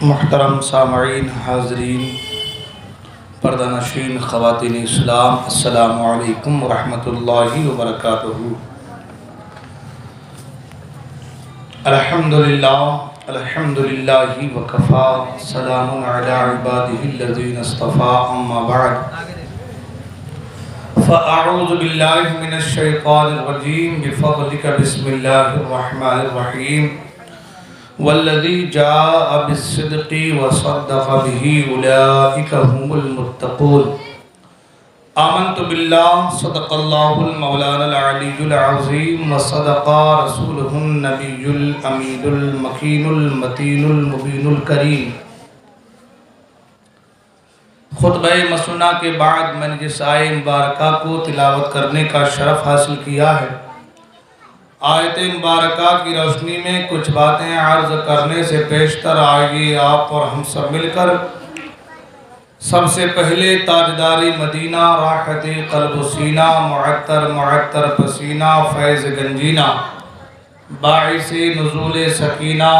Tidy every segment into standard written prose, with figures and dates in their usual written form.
محترم سامعین، حاضرین، پردہ نشین، خواتین اسلام، السلام علیکم ورحمۃ اللہ وبرکاتہ۔ الحمدللہ وکفا، سلام علی عبادہ الذین اصطفیٰ، اما بعد فاعوذ باللہ من الشیطان الرجیم، بفضلک بسم اللہ الرحمن الرحیم۔ والذی جاء بالصدق وصدق به اولئک هم المتقون۔ آمنت باللہ، صدق اللہ المولانا العلی العظیم، وصدق رسولہ النبی الامین المکین المتین المبین الکریم۔ خطبہ مسنہ کے بعد میں نے جس آیت مبارکہ کو تلاوت کرنے کا شرف حاصل کیا ہے، آیت مبارکہ کی روشنی میں کچھ باتیں عرض کرنے سے پیشتر آئیے آپ اور ہم سب مل کر سب سے پہلے تاجداری مدینہ، راحت قلب و سینہ، معطر پسینہ، فیض گنجینہ، باعث نزول سکینہ،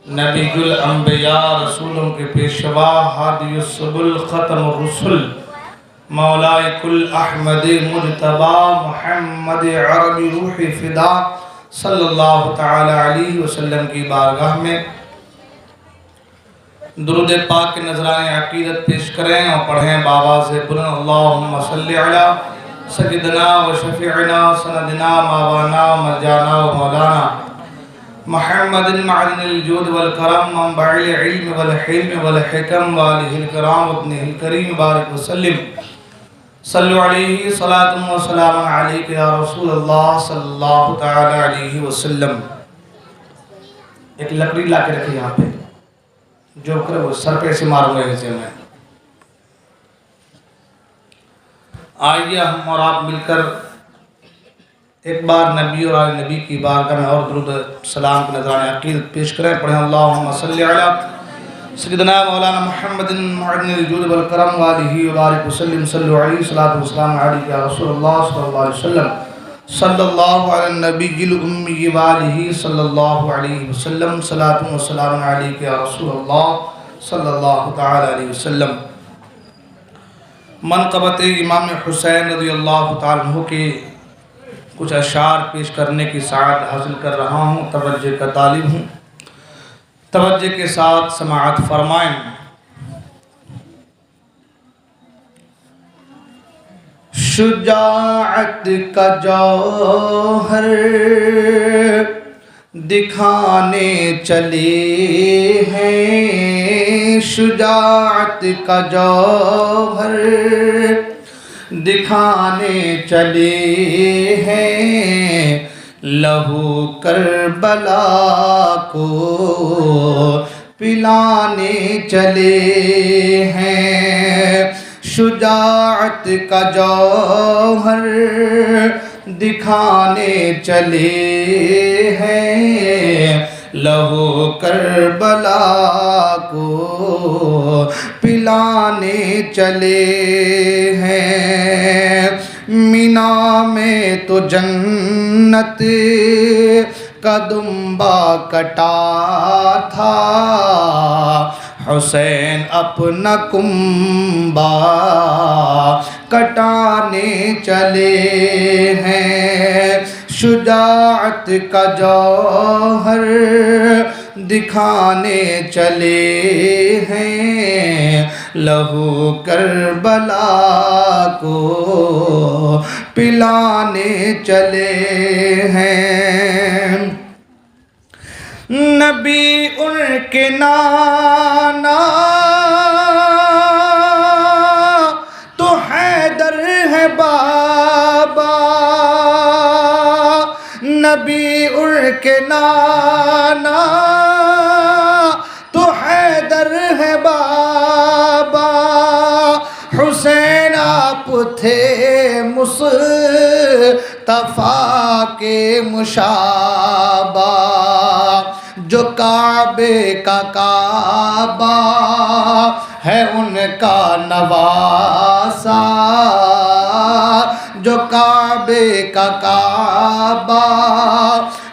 نبی الانبیاء، رسولوں کے پیشوا، ہادی السبل، ختم الرسل، مولا کل احمد مجتبی، محمد عربی روح فدا صلی اللہ تعالی علیہ وسلم کی بارگاہ میں درود پاک کے نذرانِ عقیدت پیش کریں اور پڑھیں بآواز بلند، اللہم صلی علی سیدنا و شفیعنا سندنا مولانا مرجانا و مولانا محمد معدن الجود والکرم، منبع العلم والحلم والحکم، والہ الکرام وابنہ الکریم، بارک وسلم۔ صلو علیہ صلاۃ و سلام علیک یا رسول اللہ صلی اللہ تعالی علیہ وسلم۔ ایک لکڑی لا کے رکھی یہاں پہ، جو کرے وہ سر پہ سے ماروں گا اسے میں۔ آئیے ہم اور آپ مل کر ایک بار نبی اور آل نبی کی بارگاہ میں اور درود سلام کے نذرانِ عقیدت پیش کریں، پڑھیں اللہم صلی علی سیدنا مولانا محمد معدن الجود والکرم، والہ وبارک وسلم۔ صلو علیہ صلاۃ والسلام علیک یا رسول اللہ صلی اللہ علیہ وسلم، صلی اللہ علی النبی الامی والہ صلی اللہ علیہ وسلم، صلاۃ والسلام علیک یا رسول اللہ صلی اللہ تعالی علیہ وسلم۔ منقبت امام حسین رضی اللہ تعالیٰ عنہ کے کچھ اشعار پیش کرنے کی سعادت حاصل کر رہا ہوں، توجہ کا طالب ہوں، توجہ کے ساتھ سماعت فرمائیں۔ شجاعت کا جوہر دکھانے چلے ہیں، شجاعت کا جوہر دکھانے چلے ہیں، لہو کربلا کو پلانے چلے ہیں۔ شجاعت کا جوہر دکھانے چلے ہیں، لہو کربلا کو پلانے چلے ہیں۔ مینا میں تو جنت کا دمبا کٹا تھا، حسین اپنا کنبا کٹانے چلے ہیں۔ شجاعت کا جوہر دکھانے چلے ہیں، لہو کربلا کو پلانے چلے ہیں۔ نبی ان کے نانا تو حیدر ہے بابا، نبی ان کے نانا تو حیدر ہے بابا، حسین آپ تھے مصطفیٰ کے مشابہ، جو کعبے کا کعبہ ہے ان کا نواسا، جو کعبے کا کعبہ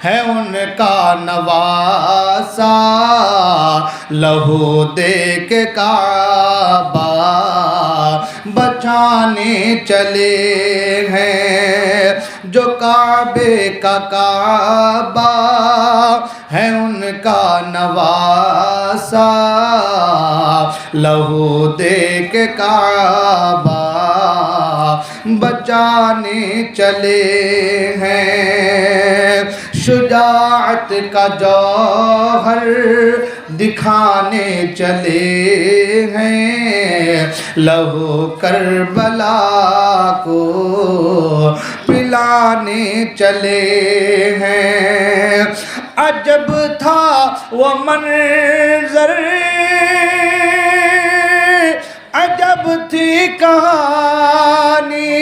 ہے ان کا نواسا، لہو دے کے کعبہ بچانے چلے ہیں، جو کعبے کا کعبہ ہے ان کا نواسا، لہو دے کے کعبہ بچانے چلے ہیں، شجاعت کا جوہر دکھانے چلے ہیں، لہو کربلا کو پلانے چلے ہیں۔ عجب تھا وہ منظر، عجب تھی کہانی،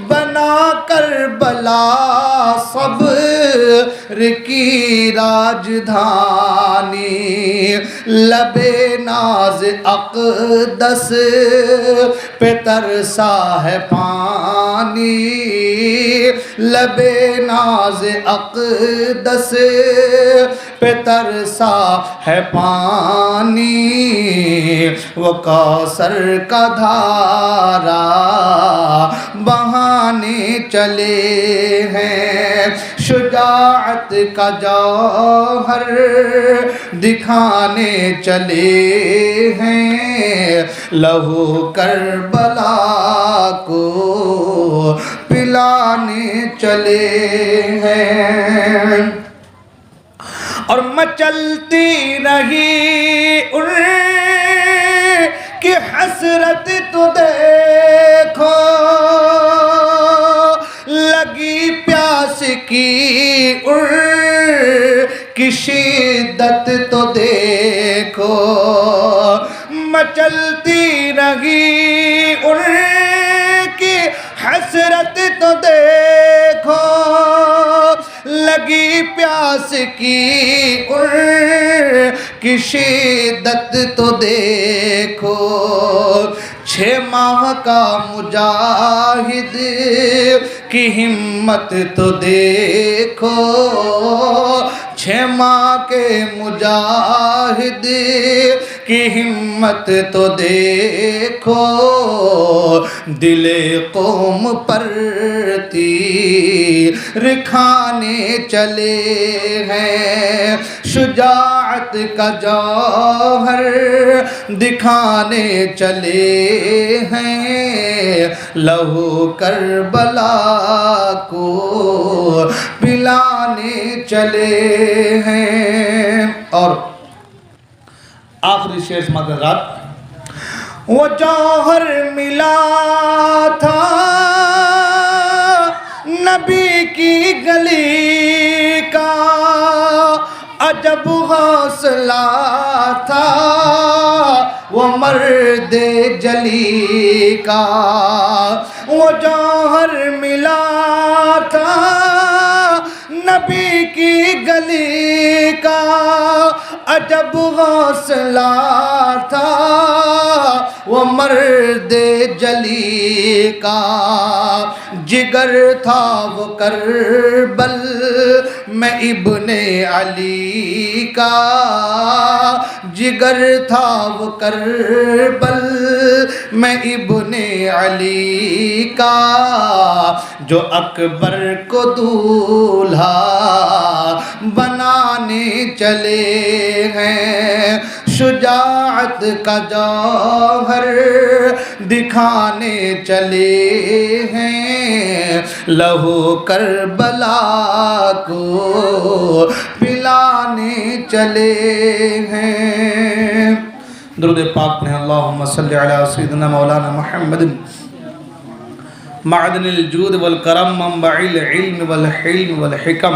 بنا کربلا صبر کی راجدھانی، لب ناز اقدس پہ ترسا ہے پانی، لب ناز اقدس پہ ترسا ہے پانی، وہ کوثر کا دھارا بہانے چلے ہیں، شجاعت کا جوہر دکھانے چلے ہیں، لہو کربلا کو پلانے چلے ہیں۔ اور مچلتی رہی ان کی حسرت تو دیکھو، لگی پیاس کی ان کی شدت تو دیکھو، مچلتی رہی ان کی حسرت تو دیکھو، لگی پیاس کی ان کی شدت تو دیکھو، 6 ماہ کا مجاہد کی ہمت تو دیکھو، 6 ماہ کے مجاہد کی ہمت تو دیکھو، دل قوم پر تیر کھانے چلے ہیں، شجاعت کا جوہر دکھانے چلے ہیں، لہو کربلا کو پلانے چلے ہیں۔ اور آخری شعر سماعت حضرات، وہ جوہر ملا تھا نبی کی گلی کا، عجب حوصلہ تھا وہ مرد جلی کا، وہ جوہر ملا تھا نبی کی گلی کا، عجب حوصلہ تھا وہ مرد جلی کا، جگر تھا وہ کربل میں ابن علی کا، جگر تھا وہ کربل میں ابن علی کا، جو اکبر کو دولہا بنانے چلے ہیں، شجاعت کا جوہر دکھانے چلے ہیں، لہو کربلا کو پلانے چلے ہیں۔ درود پاک پڑھیں، اللہم صلی علی سیدنا مولانا محمد معدن الجود والکرم منبع العلم والحلم والحکم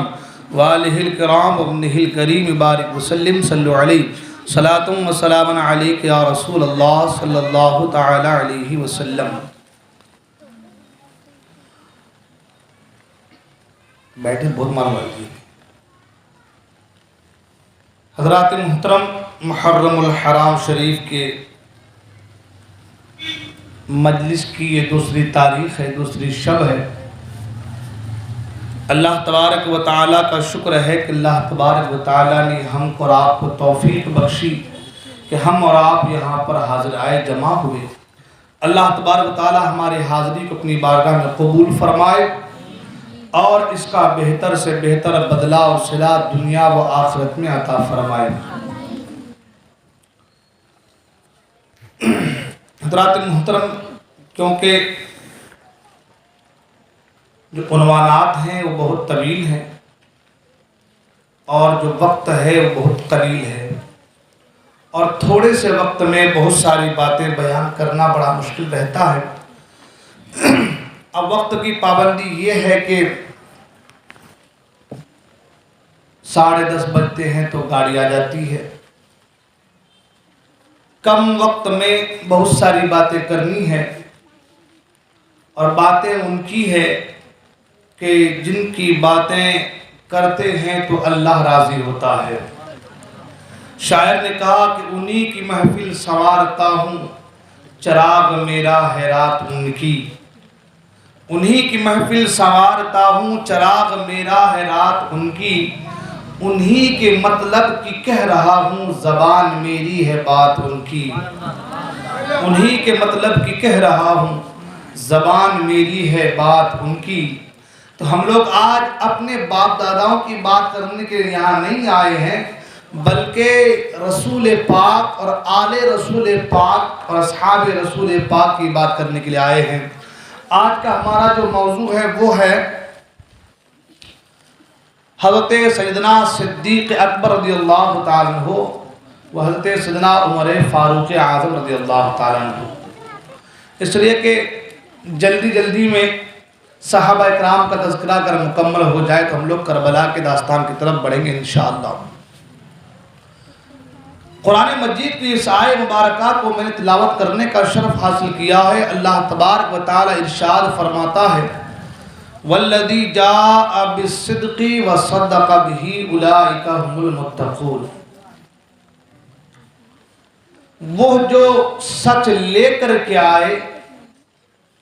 وآلہ الکرام وابنہ الکریم بارک وسلم صلو علیہ صلاۃ و سلام علیک یا رسول اللہ صلی اللہ تعالی علیہ وسلم۔ بیٹھے، بہت معلوم ہے حضرات محترم، محرم الحرام شریف کے مجلس کی یہ دوسری تاریخ ہے، دوسری شب ہے۔ اللہ تبارک و تعالیٰ کا شکر ہے کہ اللہ تبارک و تعالیٰ نے ہم کو اور آپ کو توفیق بخشی کہ ہم اور آپ یہاں پر حاضر آئے جمع ہوئے۔ اللہ تبارک و تعالیٰ ہماری حاضری کو اپنی بارگاہ میں قبول فرمائے اور اس کا بہتر سے بہتر بدلہ اور صلہ دنیا و آخرت میں عطا فرمائے۔ حضرات محترم، کیونکہ جو عنوانات ہیں وہ بہت طویل ہیں اور جو وقت ہے وہ بہت قلیل ہے، اور تھوڑے سے وقت میں بہت ساری باتیں بیان کرنا بڑا مشکل رہتا ہے۔ اب وقت کی پابندی یہ ہے کہ 10:30 بجتے ہیں تو گاڑی آ جاتی ہے۔ کم وقت میں بہت ساری باتیں کرنی ہے، اور باتیں ان کی ہے کہ جن کی باتیں کرتے ہیں تو اللہ راضی ہوتا ہے۔ شاعر نے کہا کہ انہی کی محفل سنوارتا ہوں، چراغ میرا ہے رات ان کی۔ انہی کی محفل سنوارتا ہوں، چراغ میرا ہے رات ان کی۔ انہی کے مطلب کی کہہ رہا ہوں، زبان میری ہے بات ان کی۔ انہی کے مطلب کی کہہ رہا ہوں، زبان میری ہے بات ان کی۔ تو ہم لوگ آج اپنے باپ داداؤں کی بات کرنے کے لیے یہاں نہیں آئے ہیں، بلکہ رسول پاک اور آل رسول پاک اور اصحاب رسول پاک کی بات کرنے کے لیے آئے ہیں۔ آج کا ہمارا جو موضوع ہے وہ ہے حضرت سیدنا صدیق اکبر رضی اللہ تعالیٰ عنہ و حضرت سیدنا عمر فاروق اعظم رضی اللہ تعالیٰ عنہ، اس لیے کہ جلدی جلدی میں صحابہ اکرام کا تذکرہ اگر مکمل ہو جائے تو ہم لوگ کربلا کے داستان کی طرف بڑھیں گے انشاءاللہ۔ قرآن مجید کی اس آیت مبارکہ کو میں نے تلاوت کرنے کا شرف حاصل کیا ہے۔ اللہ تبارک و تعالی ارشاد فرماتا ہے، والذی جاء بالصدق وصدق به اولئک هم المتقون۔ وہ جو سچ لے کر کے آئے،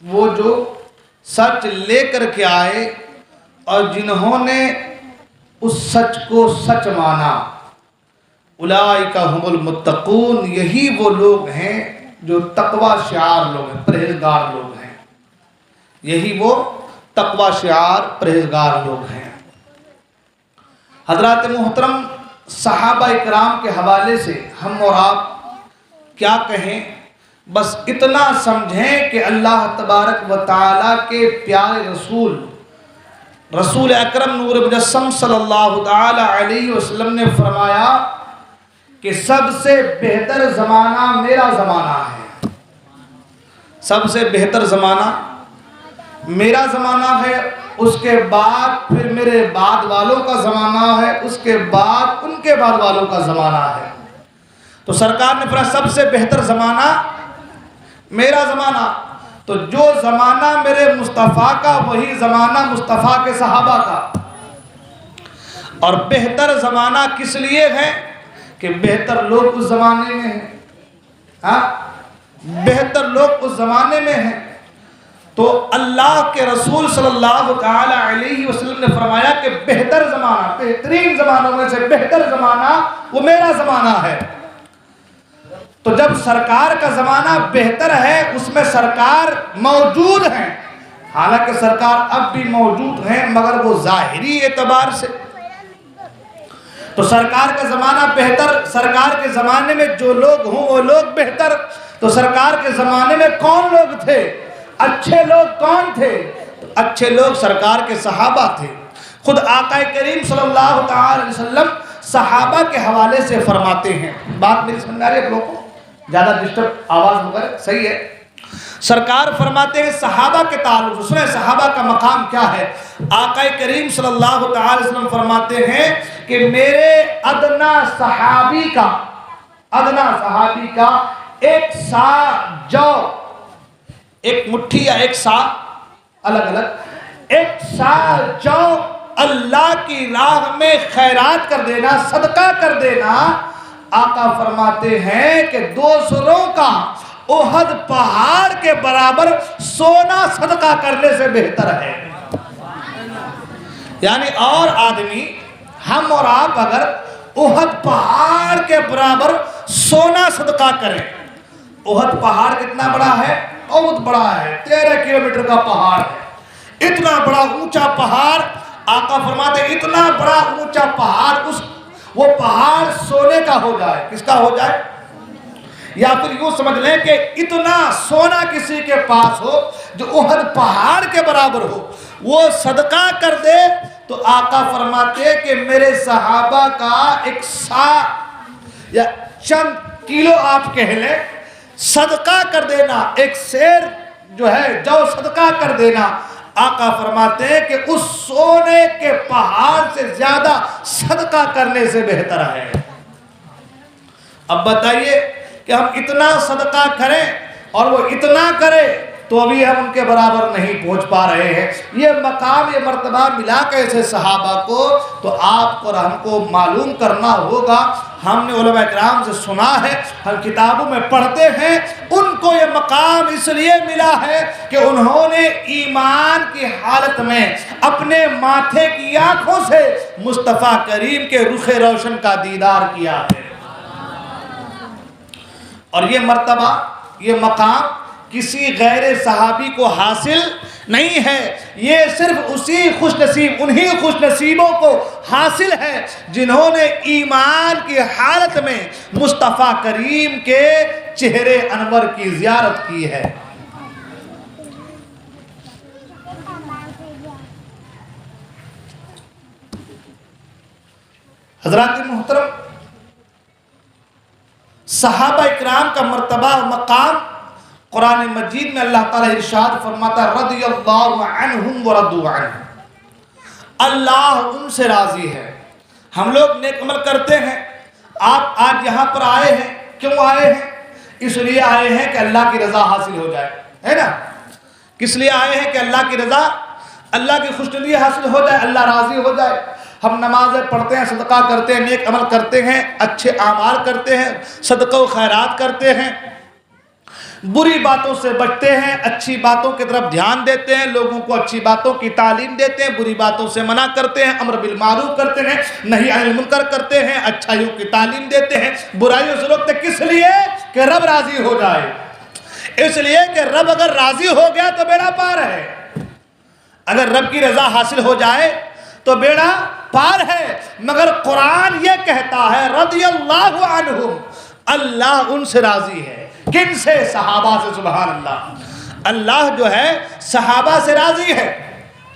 وہ جو سچ لے کر کے آئے اور جنہوں نے اس سچ کو سچ مانا، اولئک هم المتقون، یہی وہ لوگ ہیں جو تقوی شعار لوگ ہیں، پرہیزگار لوگ ہیں۔ یہی وہ تقوی شعار پرہیزگار لوگ ہیں۔ حضرات محترم، صحابہ اکرام کے حوالے سے ہم اور آپ کیا کہیں، بس اتنا سمجھیں کہ اللہ تبارک و تعالیٰ کے پیارے رسول اکرم نور مجسم صلی اللہ تعالیٰ علیہ وسلم نے فرمایا کہ سب سے بہتر زمانہ میرا زمانہ ہے۔ سب سے بہتر زمانہ میرا زمانہ ہے، اس کے بعد پھر میرے بعد والوں کا زمانہ ہے، اس کے بعد ان کے بعد والوں کا زمانہ ہے۔ تو سرکار نے فرمایا سب سے بہتر زمانہ میرا زمانہ۔ تو جو زمانہ میرے مصطفیٰ کا وہی زمانہ مصطفیٰ کے صحابہ کا۔ اور بہتر زمانہ کس لیے ہے کہ بہتر لوگ اس زمانے میں ہیں، ہاں بہتر لوگ اس زمانے میں ہیں۔ تو اللہ کے رسول صلی اللہ تعالیٰ علیہ وسلم نے فرمایا کہ بہتر زمانہ، بہترین زمانوں میں سے بہتر زمانہ وہ میرا زمانہ ہے۔ تو جب سرکار کا زمانہ بہتر ہے، اس میں سرکار موجود ہیں، حالانکہ سرکار اب بھی موجود ہیں مگر وہ ظاہری اعتبار سے۔ تو سرکار کا زمانہ بہتر، سرکار کے زمانے میں جو لوگ ہوں وہ لوگ بہتر۔ تو سرکار کے زمانے میں کون لوگ تھے؟ اچھے لوگ کون تھے؟ اچھے لوگ سرکار کے صحابہ تھے۔ خود آقا کریم صلی اللہ تعالی علیہ وسلم صحابہ کے حوالے سے فرماتے ہیں، بات میری سمجھ آ رہی ہے آپ لوگوں کو؟ زیادہ ڈسٹرب آواز وغیرہ صحیح ہے؟ سرکار فرماتے ہیں صحابہ کے تعلق، سنیں صحابہ کا مقام کیا ہے۔ آقا کریم صلی اللہ تعالی علیہ وسلم فرماتے ہیں کہ میرے ادنا صحابی کا ایک سا جو، ایک مٹھی یا ایک سا الگ الگ، ایک سا جو اللہ کی راہ میں خیرات کر دینا، صدقہ کر دینا، آقا فرماتے ہیں کہ 2 سروں کا احد پہاڑ کے برابر سونا صدقہ کرنے سے بہتر ہے۔ یعنی اور آدمی ہم اور آپ اگر احد پہاڑ کے برابر سونا صدقہ کریں. احد پہاڑ کتنا بڑا ہے؟ بہت بڑا ہے، 13 کلومیٹر کا پہاڑ ہے. اتنا بڑا اونچا پہاڑ، آقا فرماتے ہیں اتنا بڑا اونچا پہاڑ، وہ پہاڑ سونے کا ہو جائے. کس کا ہو جائے؟ یا پھر یوں سمجھ لیں کہ اتنا سونا کسی کے پاس ہو جو احد پہاڑ کے برابر ہو، وہ صدقہ کر دے تو آقا فرماتے کہ میرے صحابہ کا ایک سا یا چند کلو آپ کہہ لیں صدقہ کر دینا، ایک سیر جو ہے جو صدقہ کر دینا، آقا فرماتے ہیں کہ اس سونے کے پہاڑ سے زیادہ صدقہ کرنے سے بہتر ہے. اب بتائیے کہ ہم اتنا صدقہ کریں اور وہ اتنا کرے تو ابھی ہم ان کے برابر نہیں پہنچ پا رہے ہیں. یہ مقام، یہ مرتبہ ملا کیسے صحابہ کو؟ تو آپ کو اور ہم کو معلوم کرنا ہوگا. ہم نے علماء کرام سے سنا ہے، ہم کتابوں میں پڑھتے ہیں، ان کو یہ مقام اس لیے ملا ہے کہ انہوں نے ایمان کی حالت میں اپنے ماتھے کی آنکھوں سے مصطفیٰ کریم کے رخ روشن کا دیدار کیا ہے. اور یہ مرتبہ، یہ مقام کسی غیر صحابی کو حاصل نہیں ہے. یہ صرف انہی خوش نصیبوں کو حاصل ہے جنہوں نے ایمان کی حالت میں مصطفیٰ کریم کے چہرے انور کی زیارت کی ہے. حضرات محترم، صحابہ اکرام کا مرتبہ و مقام قرآن مجید میں اللہ تعالیٰ ارشاد فرماتا رضی اللہ عنہم ورضوا عنہ، اللہ ان سے راضی ہے. ہم لوگ نیک عمل کرتے ہیں. آپ آج یہاں پر آئے ہیں، کیوں آئے ہیں؟ اس لیے آئے ہیں کہ اللہ کی رضا حاصل ہو جائے، ہے نا؟ کس لیے آئے ہیں؟ کہ اللہ کی رضا، اللہ کی خوشنودی حاصل ہو جائے، اللہ راضی ہو جائے. ہم نمازیں پڑھتے ہیں، صدقہ کرتے ہیں، نیک عمل کرتے ہیں، اچھے اعمال کرتے ہیں، صدقہ و خیرات کرتے ہیں، بری باتوں سے بچتے ہیں، اچھی باتوں کی طرف دھیان دیتے ہیں، لوگوں کو اچھی باتوں کی تعلیم دیتے ہیں، بری باتوں سے منع کرتے ہیں، امر بالمعروف کرتے ہیں، نہی عن المنکر کرتے ہیں، اچھائیوں کی تعلیم دیتے ہیں، برائیوں سے روکتے ہیں. کس لیے؟ کہ رب راضی ہو جائے. اس لیے کہ رب اگر راضی ہو گیا تو بیڑا پار ہے. اگر رب کی رضا حاصل ہو جائے تو بیڑا پار ہے. مگر قرآن یہ کہتا ہے رضی اللہ عنہم، اللہ ان سے راضی ہے. کن سے؟ صحابہ سے. سبحان اللہ. اللہ جو ہے صحابہ سے راضی ہے.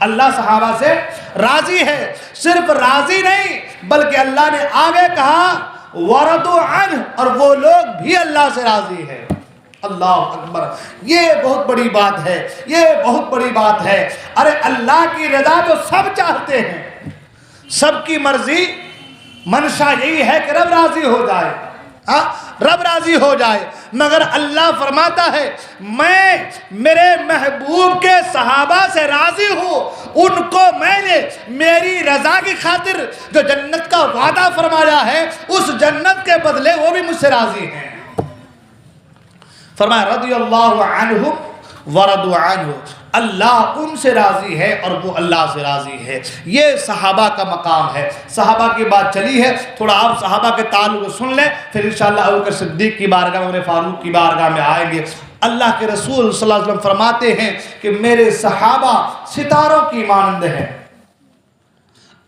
اللہ صحابہ سے راضی ہے. صرف راضی نہیں بلکہ اللہ نے آگے کہا وَرَضُوا عَنْهُ، اور وہ لوگ بھی اللہ سے راضی ہے. اللہ اکبر. یہ بہت بڑی بات ہے، یہ بہت بڑی بات ہے. ارے اللہ کی رضا تو سب چاہتے ہیں، سب کی مرضی منشا یہی ہے کہ رب راضی ہو جائے، رب راضی ہو جائے. مگر اللہ فرماتا ہے میں میرے محبوب کے صحابہ سے راضی ہوں. ان کو میں نے میری رضا کی خاطر جو جنت کا وعدہ فرمایا ہے اس جنت کے بدلے وہ بھی مجھ سے راضی ہیں. فرمایا رضی اللہ عنہم ورضوا عنہ، اللہ ان سے راضی ہے اور وہ اللہ سے راضی ہے. یہ صحابہ کا مقام ہے. صحابہ کی بات چلی ہے، تھوڑا آپ صحابہ کے تعلق سن لیں، پھر انشاءاللہ ابوبکر صدیق کی بارگاہ میں، عمر فاروق کی بارگاہ میں آئیں گے. اللہ کے رسول صلی اللہ علیہ وسلم فرماتے ہیں کہ میرے صحابہ ستاروں کی مانند ہیں.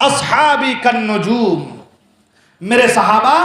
اصحابی کالنجوم، میرے صحابہ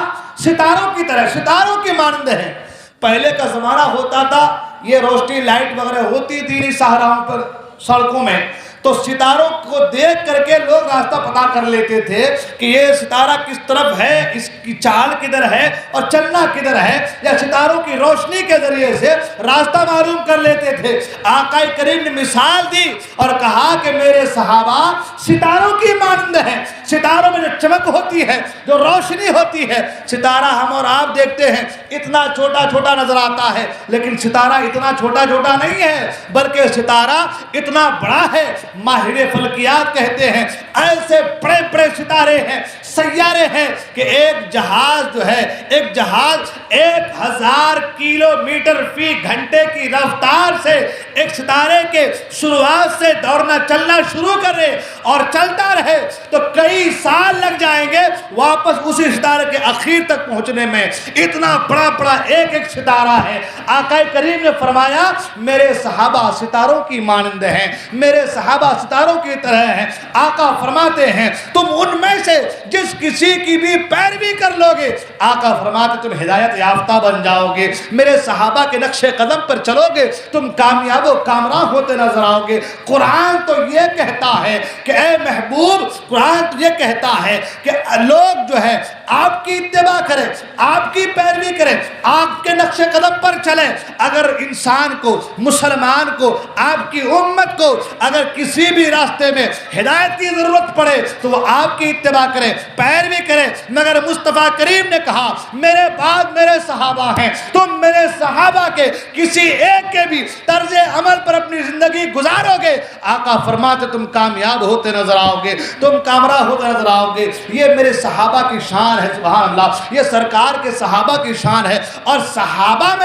ستاروں کی طرح، ستاروں کی مانند ہیں. پہلے کا زمانہ ہوتا تھا، یہ روشنی لائٹ وغیرہ ہوتی تھی نہیں شاہراہوں پر، سڑکوں میں، تو ستاروں کو دیکھ کر کے لوگ راستہ پتا کر لیتے تھے کہ یہ ستارہ کس طرف ہے، اس کی چال کدھر ہے اور چلنا کدھر ہے، یا ستاروں کی روشنی کے ذریعے سے راستہ معلوم کر لیتے تھے. آقا کریم نے مثال دی اور کہا کہ میرے صحابہ ستاروں کی مانند ہیں. ستاروں میں جو چمک ہوتی ہے، جو روشنی ہوتی ہے، ستارہ ہم اور آپ دیکھتے ہیں اتنا چھوٹا چھوٹا نظر آتا ہے، لیکن ستارہ اتنا چھوٹا چھوٹا نہیں ہے بلکہ ستارہ اتنا بڑا ہے. ماہر فلکیات کہتے ہیں ایسے بڑے بڑے ستارے ہیں، سیارے ہیں کہ ایک جہاز جو ہے، ایک جہاز 1000 کلومیٹر فی گھنٹے کی رفتار سے ایک ستارے کے شروعات سے دوڑنا چلنا شروع کرے اور چلتا رہے تو کئی سال لگ جائیں گے واپس اسی ستارے کے اخیر تک پہنچنے میں۔ اتنا بڑا بڑا ایک ایک ستارہ ہے۔ آقا کریم نے فرمایا میرے صحابہ ستاروں کی مانند ہیں، میرے صحابہ ستاروں کی طرح ہیں۔ آقا فرماتے ہیں تم ان میں سے جس کسی کی بھی پیروی کر لو گے، آقا فرماتے تم ہدایت یافتہ بن جاؤ گے، میرے صحابہ کے نقش قدم پر چلو گے، تم کامیاب و کامران ہوتے نظر آؤ گے۔ قرآن تو یہ کہتا ہے کہ اے محبوب، قرآن تو یہ کہتا ہے کہ لوگ جو ہے آپ کی اتباع کریں، آپ کی پیروی کریں، آپ کے نقش قدم پر چلیں۔ اگر انسان کو، مسلمان کو، آپ کی امت کو اگر کسی بھی راستے میں ہدایت کی ضرورت پڑے تو وہ آپ کی اتباع کریں، پیروی کریں۔ مگر مصطفیٰ کریم نے کہا میرے بعد میرے صحابہ ہیں، تم میرے صحابہ کے کسی ایک کے بھی طرز عمل پر اپنی زندگی گزارو گے، آقا فرماتے تم کامیاب ہوتے نظر آؤ گے، تم کامران ہوتے نظر آؤ گے۔ یہ میرے صحابہ کی شان ہے، سبحان اللہ، یہ سرکار کے صحابہ کی شان ہے۔ اور صحابہ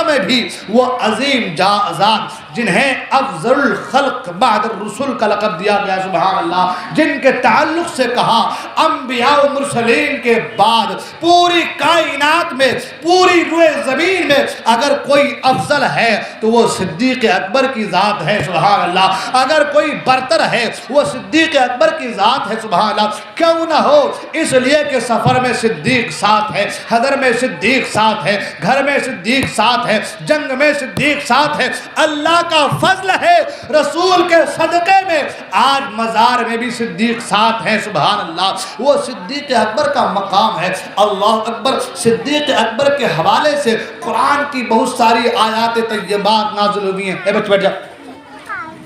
میں بھی وہ عظیم ذات جنہیں افضل الخلق بعد الرسول کا لقب دیا گیا، سبحان اللہ، جن کے تعلق سے کہا انبیاء و مرسلین کے بعد پوری کائنات میں، پوری روئے زمین میں اگر کوئی افضل ہے تو وہ صدیق اکبر کی ذات ہے، سبحان اللہ۔ اگر کوئی برتر ہے وہ صدیق اکبر کی ذات ہے، سبحان اللہ۔ کیوں نہ ہو؟ اس لیے کہ سفر میں صدیق ساتھ ہے، حضر میں صدیق ساتھ ہے، گھر میں صدیق ساتھ ہے، جنگ میں صدیق ساتھ ہے۔ اللہ کا فضل ہے رسول کے صدقے میں آج مزار میں بھی صدیق ساتھ ہیں، سبحان اللہ۔ وہ صدیق اکبر کا مقام ہے، اللہ اکبر۔ صدیق اکبر کے حوالے سے قرآن کی بہت ساری آیات طیبات نازل ہوئی ہیں۔ اے بچ بیٹھ جا،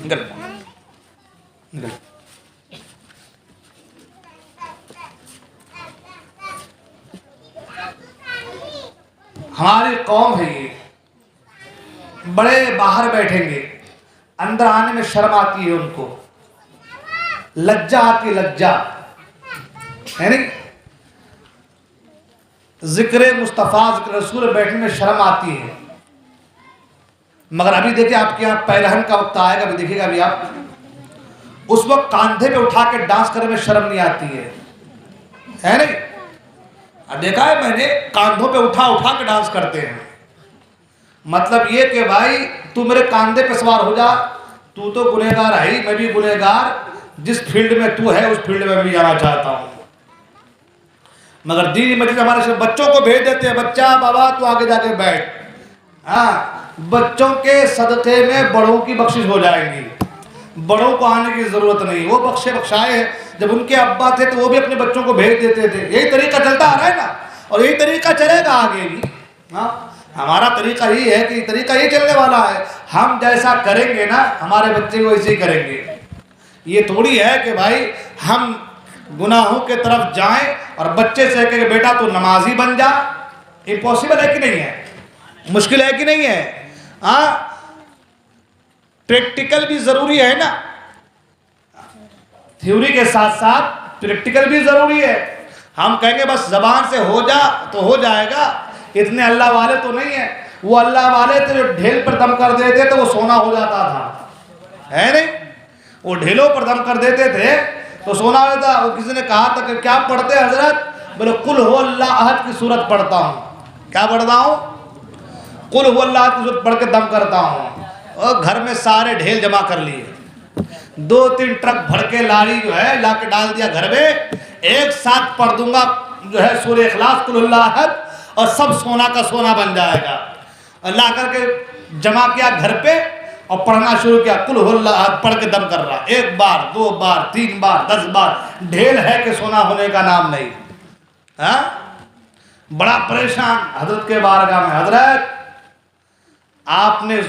نکل نکل۔ ہماری قوم ہے یہ، بڑے باہر بیٹھیں گے، اندر آنے میں شرم آتی ہے ان کو، لجہ آتی ہے، لجہ ہے نہیں، ذکر مصطفیٰ ذکر رسول بیٹھنے میں شرم آتی ہے۔ مگر ابھی دیکھیں آپ کے یہاں پیرہن کا وقت آئے گا، ابھی دیکھیں گا ابھی آپ، اس وقت کاندھے پہ اٹھا کے ڈانس کرنے میں شرم نہیں آتی ہے نہیں؟ دیکھا ہے میں نے، کاندھوں پہ اٹھا کے ڈانس کرتے ہیں۔ مطلب یہ کہ بھائی تو میرے کاندھے پہ سوار ہو جا، تو گنہگار ہے، میں بھی گنہگار، جس فیلڈ میں تو ہے اس فیلڈ میں بھی جانا چاہتا ہوں۔ مگر دینی مجلس ہمارے سے بچوں کو بھیج دیتے ہیں، بچہ بابا تو آگے جا کے بیٹھ۔ ہاں، بچوں کے صدقے میں بڑوں کی بخشش ہو جائے گی، بڑوں کو آنے کی ضرورت نہیں، وہ بخشے بخشائے ہیں۔ جب ان کے ابا تھے تو وہ بھی اپنے بچوں کو بھیج دیتے تھے، یہی طریقہ چلتا آ رہا ہے نا، اور یہی طریقہ چلے گا آگے بھی۔ ہاں، ہمارا طریقہ یہی ہے کہ طریقہ یہ چلنے والا ہے، ہم جیسا کریں گے نا ہمارے بچے ویسے ہی کریں گے۔ یہ تھوڑی ہے کہ بھائی ہم گناہوں کے طرف جائیں اور بچے سے کہیں کہ بیٹا تو نمازی بن جا، امپاسبل ہے کہ نہیں ہے؟ مشکل ہے کہ نہیں ہے؟ ہاں، پریکٹیکل بھی ضروری ہے نا، تھیوری کے ساتھ ساتھ پریکٹیکل بھی ضروری ہے۔ ہم کہیں گے بس زبان سے ہو جا تو ہو جائے گا، اتنے اللہ والے تو نہیں ہیں۔ وہ اللہ والے تھے جو ڈھیل پر دم کر دیتے تو وہ سونا ہو جاتا تھا، ہے نہیں؟ وہ ڈھیلوں پر دم کر دیتے تھے تو سونا ہو جاتا۔ وہ کسی نے کہا تھا کہ کیا پڑھتے ہیں حضرت؟ بولے قل هو اللہ احد کی صورت پڑھتا ہوں۔ کیا پڑھتا ہوں؟ قل هو اللہ احد کی صورت پڑھ کے دم کرتا ہوں۔ اور گھر میں سارے ڈھیل جمع کر لیے، 2-3 ٹرک بھر کے لاری جو ہے لا کے ڈال دیا گھر میں، ایک ساتھ پڑھ دوں گا جو ہے سورہ اخلاص قل اللہ احد، اور سب سونا کا سونا بن جائے گا۔ اللہ کر کے جمع کیا گھر پہ اور پڑھنا شروع کیا، قل هو اللہ احد پڑھ کے دم کر رہا، 1 بار 2 بار 3 بار 10 بار، ڈھیل ہے کہ سونا ہونے کا نام نہیں۔ ہاں، بڑا پریشان حضرت کے بارگاہ میں، حضرت آپ نے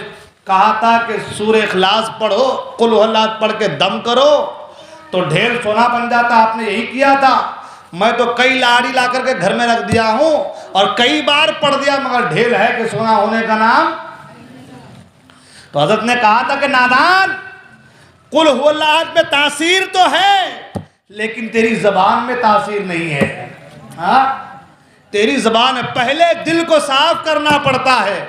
کہا تھا کہ سورہ اخلاص پڑھو، قل هو اللہ احد پڑھ کے دم کرو تو ڈھیل سونا بن جاتا، آپ نے یہی کیا تھا۔ میں تو کئی لاڑی لا کر کے گھر میں رکھ دیا ہوں اور کئی بار پڑھ دیا، مگر ڈھیل ہے کہ سونا ہونے کا نام۔ تو حضرت نے کہا تھا کہ نادان، قل هو اللہ احد میں تاثیر تو ہے لیکن تیری زبان میں تاثیر نہیں ہے. ہاں تیری زبان پہلے دل کو صاف کرنا پڑتا ہے,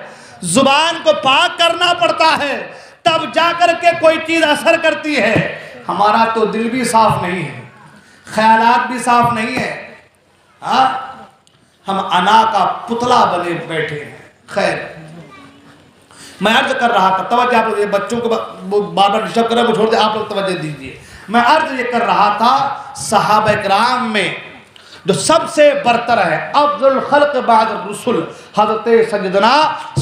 زبان کو پاک کرنا پڑتا ہے, تب جا کر کے کوئی چیز اثر کرتی ہے. ہمارا تو دل بھی صاف نہیں ہے, خیالات بھی صاف نہیں ہے. ہاں ہم انا کا پتلا بنے بیٹھے ہیں. خیر میں عرض کر رہا تھا, توجہ آپ لوگ, بچوں کو بار بار ڈسٹرب کر رہے ہیں, وہ چھوڑ دیں, آپ لوگ توجہ دیجئے. میں عرض یہ کر رہا تھا صحابہ کرام میں جو سب سے برتر ہے, افضل الخلق بعد الرسل, حضرت سیدنا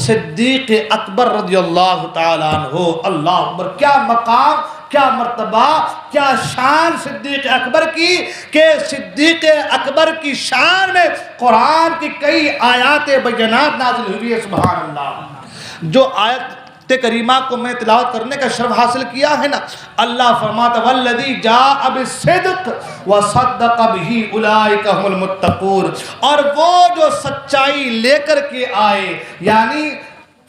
صدیق اکبر رضی اللہ تعالیٰ عنہ. اللہ اکبر, کیا مقام, کیا مرتبہ, کیا شان صدیق اکبر کی, کہ صدیق اکبر کی شان میں قرآن کی کئی آیات بینات نازل ہوئی ہے. سبحان اللہ. جو آیت کریمہ کو میں تلاوت کرنے کا شرف حاصل کیا ہے نا, اللہ فرماتا والذی جاء بالصدق وصدق بہ اولئک ھم المتقون, اور وہ جو سچائی لے کر کے آئے, یعنی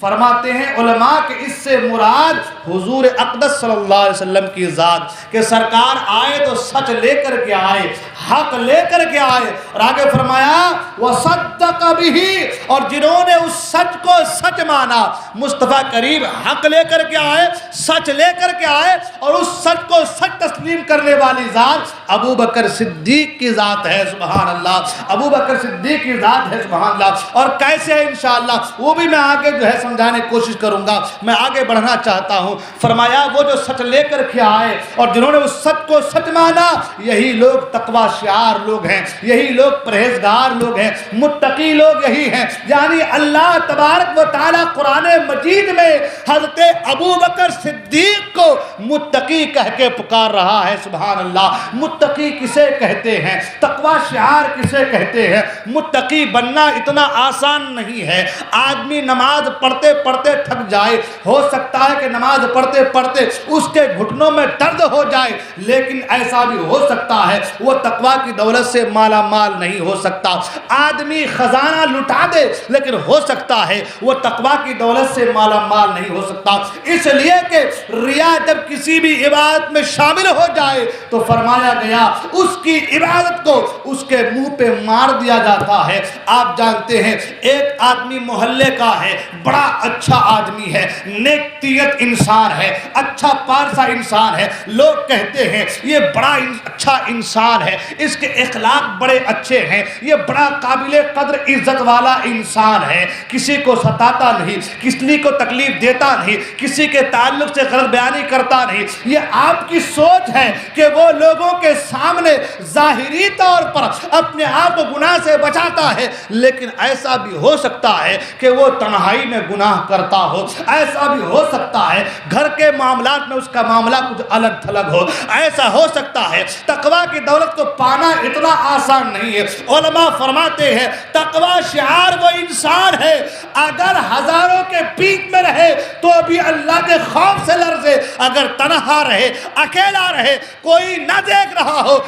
فرماتے ہیں علماء کہ اس سے مراد حضور اقدس صلی اللہ علیہ وسلم کی ذات, کہ سرکار آئے تو سچ لے کر کے آئے, حق لے کر کے آئے. اور آگے فرمایا وصدق بہ, اور جنہوں نے اس سچ کو سچ مانا, مصطفیٰ کریم حق لے کر کے آئے, سچ لے کر کے آئے, اور اس سچ کو سچ تسلیم کرنے والی ذات ابو بکر صدیق کی ذات ہے. سبحان اللہ, ابو بکر صدیق کی ذات ہے. سبحان اللہ. اور کیسے ہے انشاءاللہ وہ بھی میں آگے جو ہے سمجھانے کی کوشش کروں گا, میں آگے بڑھنا چاہتا ہوں. فرمایا وہ جو سچ لے کر کے آئے اور جنہوں نے اس سچ کو سچ مانا, یہی لوگ تقوی شعار لوگ ہیں, یہی لوگ پرہیزگار لوگ ہیں, متقی لوگ یہی ہیں. یعنی اللہ تبارک و تعالی قرآن مجید میں حضرت ابو بکر صدیق کو متقی کہہ کے پکار رہا ہے. سبحان اللہ. متقی کسے کہتے ہیں, تقوی شعار کسے کہتے ہیں؟ متقی بننا اتنا آسان نہیں ہے. آدمی نماز پڑھتے پڑھتے تھک جائے, ہو سکتا ہے کہ نماز پڑھتے پڑھتے اس کے گھٹنوں میں درد ہو جائے, لیکن ایسا بھی ہو سکتا ہے وہ تقوی کی دولت سے مالا مال نہیں ہو سکتا. آدمی خزانہ لٹا دے لیکن ہو سکتا ہے وہ تقوی کی دولت سے مالا مال نہیں ہو سکتا. اس لیے کہ ریا جب کسی بھی عبادت میں شامل ہو جائے تو فرمایا گیا اس کی عبادت کو اس کے منہ پہ مار دیا جاتا ہے. آپ جانتے ہیں ایک آدمی محلے کا ہے, بڑا اچھا آدمی ہے, نیک طیت انسان ہے, اچھا پارسا انسان ہے, لوگ کہتے ہیں یہ بڑا اچھا انسان ہے, اس کے اخلاق بڑے اچھے ہیں, یہ بڑا قابل قدر عزت والا انسان ہے, کسی کو ستاتا نہیں, کسی کو تکلیف دیتا نہیں, کسی کے تعلق سے غلط بیانی کرتا نہیں. یہ آپ کی سوچ ہے کہ وہ لوگوں کے سامنے ظاہری طور پر اپنے آپ کو گناہ سے بچاتا ہے, لیکن ایسا بھی ہو سکتا ہے کہ وہ تنہائی میں گناہ کرتا ہو, ایسا بھی ہو سکتا ہے گھر کے معاملات میں اس کا معاملہ کچھ الگ تھلگ ہو, ایسا ہو سکتا ہے. تقوی کی دولت کو پانا اتنا آسان نہیں ہے. علماء فرماتے ہیں تقوی شعار وہ انسان ہے اگر ہزاروں کے بیچ میں رہے تو بھی اللہ کے خوف سے لرزے, اگر تنہا رہے, اکیلا رہے, کوئی نہ دیکھ رہا ہو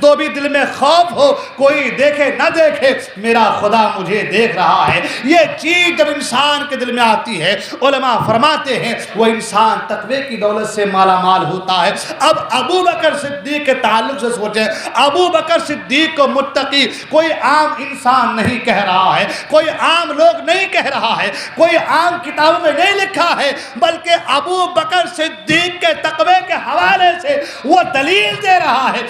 تو بھی دل میں خوف ہو, کوئی دیکھے نہ دیکھے میرا خدا مجھے دیکھ رہا ہے. یہ چیز جب انسان کے دل میں آتی ہے, علماء فرماتے ہیں وہ انسان تقوی کی دولت سے مالا مال ہوتا ہے. اب ابو بکر صدیق کے تعلق سے سوچیں, ابو بکر صدیق کو متقی کوئی عام انسان نہیں کہہ رہا ہے, کوئی عام لوگ نہیں کہہ رہا ہے, کوئی عام کتابوں میں نہیں لکھا ہے, بلکہ ابو بکر صدیق کے تقوی کے حوالے سے وہ دلیل دے رہا ہے.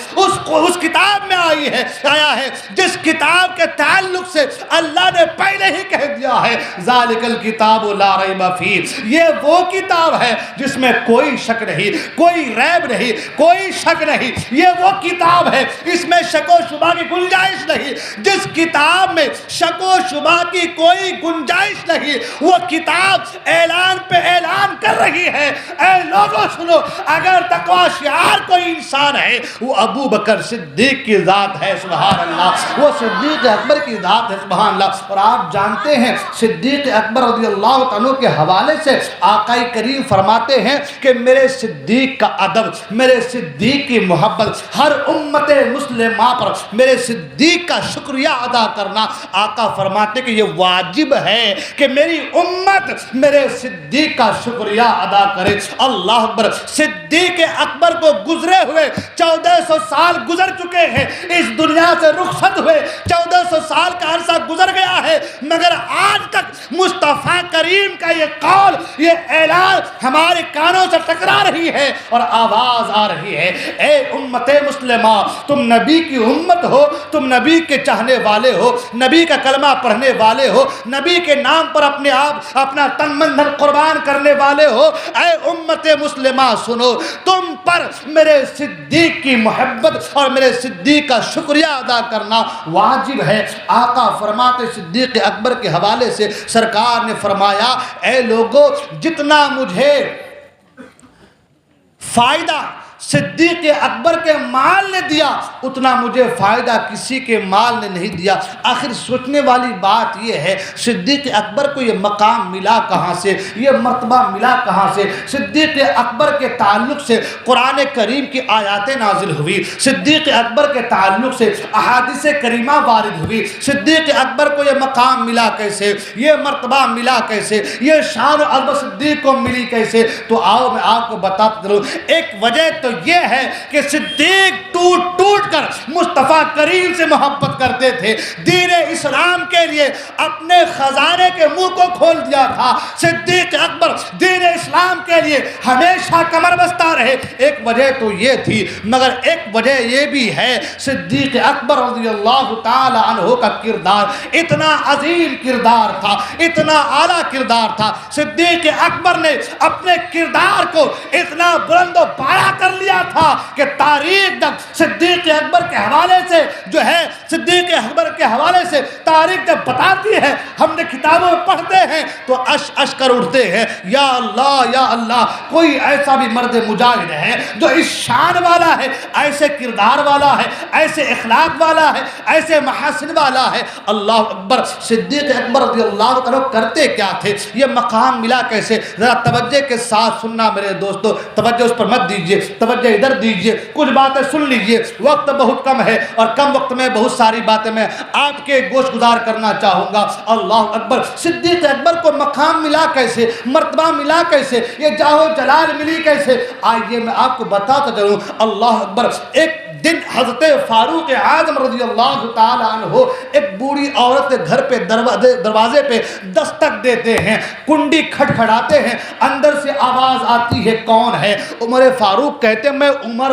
اس کتاب میں آیا ہے جس کتاب کے تعلق سے اللہ نے پہلے ہی کہہ دیا ہے ذالک الکتاب لا ریب فیہ, یہ وہ کتاب ہے جس میں کوئی شک نہیں, کوئی ریب نہیں, کوئی شک نہیں. یہ وہ کتاب ہے اس میں شک و شبہ کی گنجائش نہیں. جس کتاب میں شک و شبہ کی کوئی گنجائش نہیں, وہ کتاب اعلان پہ اعلان کر رہی ہے اے لوگوں سنو, اگر تقوی شعار کوئی انسان ہے وہ ابو بکر صدیق کی ذات ہے. سبحان اللہ. وہ صدیق اکبر کی ذات ہے. سبحان اللہ. اور آپ جانتے ہیں صدیق اکبر رضی اللہ عنہ کے حوالے سے آقا کریم فرماتے ہیں کہ میرے صدیق کا ادب، میرے صدیق کی محبت، ہر امت مسلمہ پر میرے صدیق کا شکریہ ادا کرنا، آقا فرماتے کہ یہ واجب ہے کہ میری امت میرے صدیق کا شکریہ ادا کرے۔ اللہ اکبر۔ صدیق اکبر کو گزرے ہوئے 1400 سال گزر چکے ہیں، اس دنیا سے رخصت ہوئے 1400 سال کا عرصہ گزر گیا ہے، مگر آج تک مصطفیٰ کریم کا یہ قول، یہ اعلان ہمارے کانوں سے ٹکرا رہی ہے اور آواز آ رہی ہے، اے امت مسلمہ، تم نبی کی امت ہو، تم نبی کے چاہنے والے ہو، نبی کا کلمہ پڑھنے والے ہو، نبی کے نام پر اپنے آپ اپنا تن من دھن قربان کرنے والے ہو، اے امت مسلمہ سنو، تم پر میرے صدیق کی محبت اور میرے صدیق کا شکریہ ادا کرنا واجب ہے۔ آقا فرماتے صدیق اکبر کے حوالے سے سرکار نے فرمایا، اے لوگو، جتنا مجھے فائدہ صدیق اکبر کے مال نے دیا اتنا مجھے فائدہ کسی کے مال نے نہیں دیا۔ آخر سوچنے والی بات یہ ہے، صدیق اکبر کو یہ مقام ملا کہاں سے، یہ مرتبہ ملا کہاں سے؟ صدیق اکبر کے تعلق سے قرآن کریم کی آیاتیں نازل ہوئی، صدیق اکبر کے تعلق سے احادیث کریمہ وارد ہوئی۔ صدیق اکبر کو یہ مقام ملا کیسے، یہ مرتبہ ملا کیسے، یہ شان و عظمت صدیق کو ملی کیسے؟ تو آؤ میں آپ کو بتاتا چلوں۔ ایک وجہ تو یہ ہے کہ صدیق ٹوٹ ٹوٹ کر مصطفیٰ کریم سے محبت کرتے تھے، دین اسلام کے لیے اپنے خزانے کے منہ کو کھول دیا تھا۔ صدیق اکبر دین اسلام کے لیے ہمیشہ کمر بستہ رہے۔ ایک وجہ تو یہ تھی، مگر ایک وجہ یہ بھی ہے، صدیق اکبر رضی اللہ تعالی عنہ کا کردار اتنا عظیم کردار تھا، اتنا اعلیٰ کردار تھا۔ صدیق اکبر نے اپنے کردار کو اتنا بلند و بالا کر لیا تھا کہ تاریخ تک صدیق اکبر کے حوالے سے جو ہے، صدیق اکبر کے حوالے سے تاریخ جب بتاتی ہے، ہم نے کتابوں میں پڑھتے ہیں تو اش کر اٹھتے ہیں، یا اللہ، کوئی ایسا بھی مرد مجاہد ہے جو اس شان والا ہے، ایسے کردار والا ہے، ایسے اخلاق والا ہے، ایسے محاسن والا ہے۔ اللہ اکبر۔ صدیق اکبر رضی اللہ عنہ کرتے کیا تھے، یہ مقام ملا کیسے؟ ذرا توجہ کے ساتھ سننا میرے دوستو، توجہ اس پر مت دیجئے، توجہ ادھر دیجئے، کچھ باتیں سن لیجئے، وقت بہت کم ہے اور کم وقت میں بہت ساری باتیں میں آپ کے گوش گزار کرنا چاہوں گا۔ اللہ اکبر۔ صدیق اکبر کو مقام ملا کیسے، مرتبہ ملا کیسے، یہ جاہ و جلال ملی کیسے؟ آئیے میں آپ کو بتاتا چلوں۔ اللہ اکبر۔ ایک دن حضرت فاروق اعظم رضی اللہ تعالی عنہ ایک بوڑھی عورت کے گھر پہ دروازے پہ دستک دیتے ہیں، کنڈی کھٹکھڑاتے ہیں، اندر سے آواز آتی ہے، کون ہے؟ عمر فاروق کہتے ہیں، میں عمر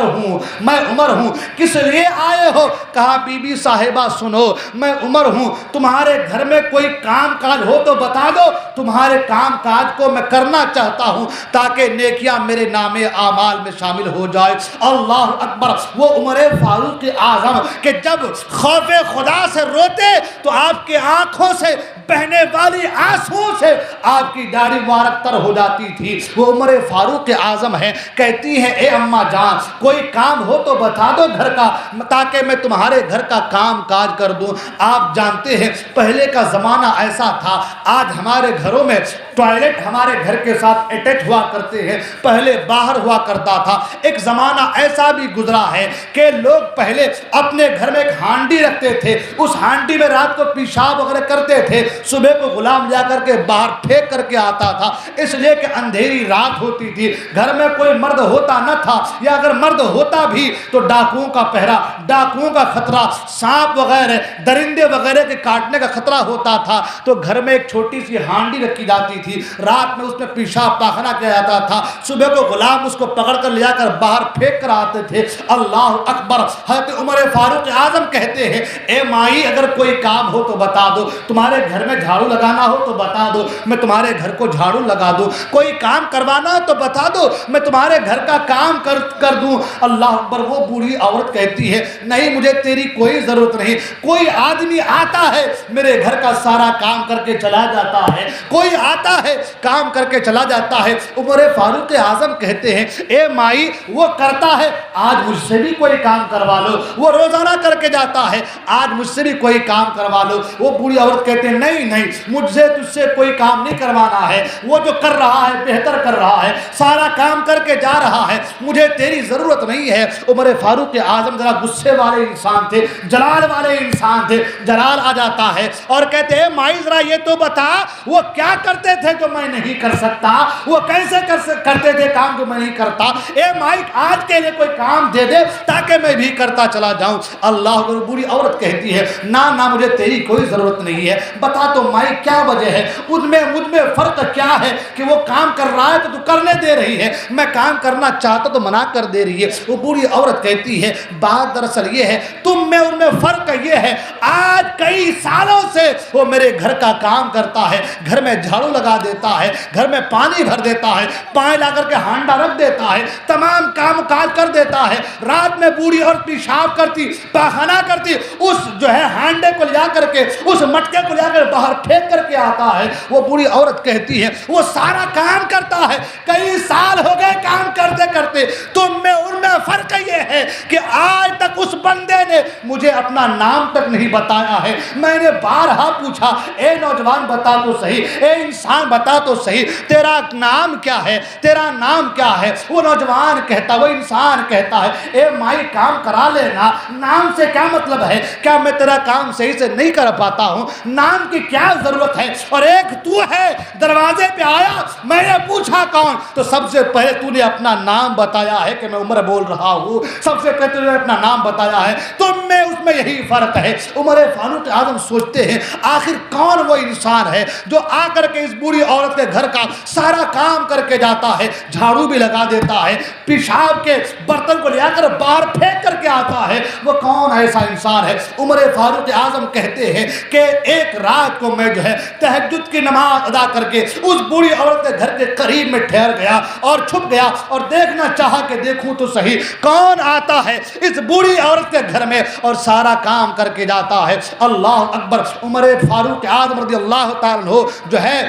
ہوں۔ کس لیے آئے ہو؟ کہا، بی بی صاحبہ سنو، میں عمر ہوں، تمہارے گھر میں کوئی کام کاج ہو تو بتا دو، تمہارے کام کاج کو میں کرنا چاہتا ہوں تاکہ نیکیاں میرے نام اعمال میں شامل ہو جائے۔ اللہ اکبر۔ وہ عمر فاروق اعظم کہ جب خوف خدا سے روتے تو آپ کے آنکھوں سے بہنے والی آنسوں سے آپ کی داڑھی مبارک تر ہو جاتی تھی۔ وہ عمر فاروق اعظم ہیں، کہتی ہیں، اے اماں جان، کوئی کام ہو تو بتا دو گھر کا تاکہ میں تمہارے گھر کا کام کاج کر دوں۔ آپ جانتے ہیں پہلے کا زمانہ ایسا تھا، آج ہمارے گھروں میں ٹوائلٹ ہمارے گھر کے ساتھ اٹیچ ہوا کرتے ہیں، پہلے باہر ہوا کرتا تھا۔ ایک زمانہ ایسا بھی گزرا ہے کہ لوگ پہلے اپنے گھر میں ایک ہانڈی رکھتے تھے، اس ہانڈی میں رات کو پیشاب وغیرہ کرتے تھے، صبح کو غلام لیا کر کے باہر پھینک کر کے آتا تھا، اس لیے کہ اندھیری رات ہوتی تھی، گھر میں کوئی مرد ہوتا نہ تھا، یا اگر مرد ہوتا بھی تو ڈاکوؤں کا پہرا، ڈاکوؤں کا خطرہ، سانپ وغیرہ، درندے وغیرہ کے کاٹنے کا خطرہ ہوتا تھا، تو گھر میں ایک چھوٹی سی ہانڈی رکھی جاتی تھی، رات میں اس میں پیشاب پاخانہ کیا جاتا تھا، صبح کو غلام اس کو پکڑ کر لیا کر باہر پھینک کر آتے تھے۔ اللہ اکبر۔ حضرت عمر فاروق اعظم کہتے ہیں، اے مائی، اگر کوئی کام ہو تو بتا دو، تمہارے گھر میں جھاڑو لگانا ہو تو بتا دو، میں تمہارے گھر کو جھاڑو لگا دوں، کوئی کام کروانا ہو تو بتا دو، میں تمہارے گھر کا کام کر دوں۔ اللہ اکبر۔ وہ بوڑھی عورت کہتی ہے، نہیں، مجھے تیری کوئی ضرورت نہیں، کوئی آدمی آتا ہے میرے گھر کا سارا کام کر کے چلا جاتا ہے، کوئی آتا ہے کام کر کے چلا جاتا ہے۔ عمر فاروق اعظم کہتے ہیں اے مائی وہ کرتا ہے آج مجھ سے بھی کوئی کام کروا لو، وہ روزانہ کر کے جاتا ہے آج مجھ سے بھی کوئی کام کروا لو۔ وہ بوڑھی عورت کہتے ہیں نہیں نہیں مجھ سے تجھ سے کوئی کام نہیں کروانا ہے، وہ جو کر رہا ہے بہتر کر رہا ہے، سارا کام کر کے جا رہا ہے، مجھے تیری ضرورت نہیں ہے۔ عمر فاروق اعظم ذرا غصے والے انسان تھے، جلال والے انسان تھے، جلال آ جاتا ہے اور کہتے ہیں مائی ذرا یہ تو بتا وہ کیا کرتے تھے جو میں نہیں کر سکتا، وہ کیسے کرتے تھے کام جو میں نہیں کرتا، اے مائی آج کے لیے کوئی کام دے دے تاکہ میں بھی کرتا چلا جاؤں۔ اللہ کو بوڑھی عورت کہتی ہے نہ مجھے تیری کوئی ضرورت نہیں ہے، بتا تو مائی کیا وجہ ہے، مجھ میں فرق کیا ہے کہ وہ کام کر رہا ہے تو کرنے دے رہی ہے، میں کام کرنا چاہتا تو منع کر دے رہی ہے۔ وہ بوڑھی عورت کہتی ہے بات دراصل یہ ہے تم میں ان میں فرق یہ ہے آج کئی سالوں سے وہ میرے گھر کا کام کرتا ہے، گھر میں جھاڑو لگا دیتا ہے، گھر میں پانی بھر دیتا ہے، پانی لا کر کے ہانڈا رکھ دیتا ہے، تمام کام کاج کر دیتا ہے، رات میں بوڑھی عورت پیشاب کرتی پاخانہ کرتی اس جو ہے ہانڈے کو لیا کر کے اس مٹکے کو لیا کر باہر پھینک کر کے آتا ہے۔ وہ بوڑھی عورت کہتی ہے وہ سارا کام کرتا ہے، کئی سال ہو گئے کام کرتے کرتے، تم میں ان میں فرق یہ ہے کہ آج تک اس بندے نے مجھے اپنا نام تک نہیں بتایا ہے۔ میں نے بارہا پوچھا اے نوجوان بتا تو صحیح، اے انسان بتا تو صحیح تیرا نام کیا ہے، تیرا نام کیا ہے؟ وہ نوجوان کہتا وہ انسان کہتا ہے اے مائی کام کرا لینا، نام سے کیا مطلب ہے، کیا میں تیرا کام صحیح سے نہیں کر پاتا ہوں، نام کی کیا ضرورت ہے، اور ایک تو ہے دروازے پہ آیا میں نے پوچھا کون، تو سب سے پہلے تو نے اپنا نام بتایا ہے کہ میں عمر بول رہا ہوں، سب سے پہلے تو نے اپنا نام بتایا ہے، تم میں اس میں یہی فرق ہے۔ عمر فاروق اعظم سوچتے ہیں آخر کون وہ انسان ہے جو آ کر کے اس بوڑھی عورت کے گھر کا سارا کام کر کے جاتا ہے، جھاڑو بھی لگا دیتا ہے، پیشاب کے برتن کو لیا کر باہر پھینک کر کے آتا ہے، وہ کون ایسا انسان ہے؟ عمر فاروق اعظم کہتے ہیں کہ ایک رات کو میں جو ہے تہجد کی نماز ادا کر کے اس بوڑھی عورت کے گھر کے قریب میں ٹھہر گیا اور چھپ گیا اور دیکھنا چاہا کہ دیکھوں تو صحیح کون آتا ہے اس بوڑھی عورت کے گھر میں اور سارا کام کر کے جاتا ہے۔ اللہ اکبر! عمر فاروق اعظم رضی اللہ تعالیٰ عنہ جو ہے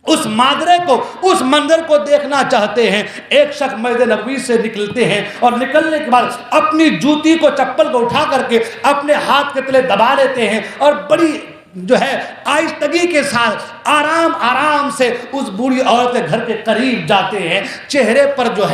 اس مادرے کو اس منظر کو دیکھنا چاہتے ہیں۔ ایک شخص مسجد نبوی سے نکلتے ہیں اور نکلنے کے بعد اپنی جوتی کو چپل کو اٹھا کر کے اپنے ہاتھ کے تلے دبا لیتے ہیں اور بڑی جو ہے آہستگی کے ساتھ آرام سے اس بوڑھی عورت کے گھر کے قریب جاتے ہیں۔ چہرے پر جو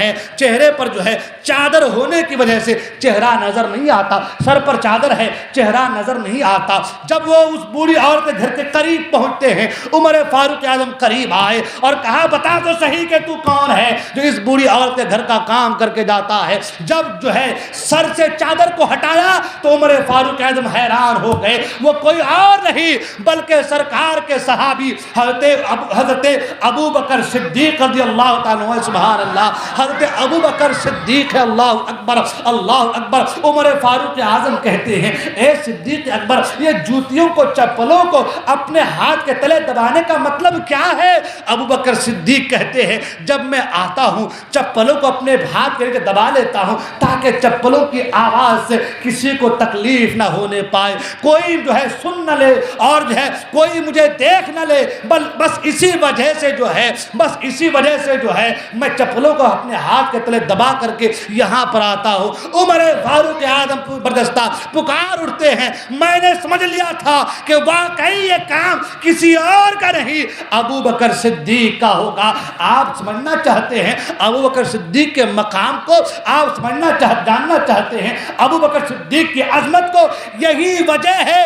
ہے چادر ہونے کی وجہ سے چہرہ نظر نہیں آتا، سر پر چادر ہے چہرہ نظر نہیں آتا۔ جب وہ اس بوڑھی عورت کے گھر کے قریب پہنچتے ہیں عمر فاروق اعظم قریب آئے اور کہا بتا تو صحیح کہ تو کون ہے جو اس بوڑھی عورت کے گھر کا کام کر کے جاتا ہے۔ جب جو ہے سر سے چادر کو ہٹایا تو عمر فاروق اعظم حیران ہو گئے، وہ کوئی اور نہیں بلکہ سرکار کے صحابی حضرت ابو بکر صدیق رضی اللہ تعالیٰ عنہ، سبحان اللہ، حضرت ابو بکر صدیق ہے۔ اللہ اکبر اللہ اکبر! عمر فاروق اعظم کہتے ہیں اے صدیق اکبر یہ جوتیوں کو چپلوں کو اپنے ہاتھ کے تلے دبانے کا مطلب کیا ہے؟ ابو بکر صدیق کہتے ہیں جب میں آتا ہوں چپلوں کو اپنے ہاتھ کے دبا لیتا ہوں تاکہ چپلوں کی آواز سے کسی کو تکلیف نہ ہونے پائے، کوئی جو ہے سن نہ لے اور جو ہے کوئی مجھے دیکھ نہ لے، بس اسی وجہ سے جو ہے میں چپلوں کو اپنے ہاتھ کے تلے دبا کر کے یہاں پر آتا ہوں۔ عمر فاروق اعظم بردستہ پکار اٹھتے ہیں میں نے سمجھ لیا تھا کہ واقعی یہ کام کسی اور کا نہیں ابو بکر صدیق کا ہوگا۔ آپ سمجھنا چاہتے ہیں ابو بکر صدیق کے مقام کو، آپ جاننا چاہتے ہیں ابو بکر صدیق کی عظمت کو، یہی وجہ ہے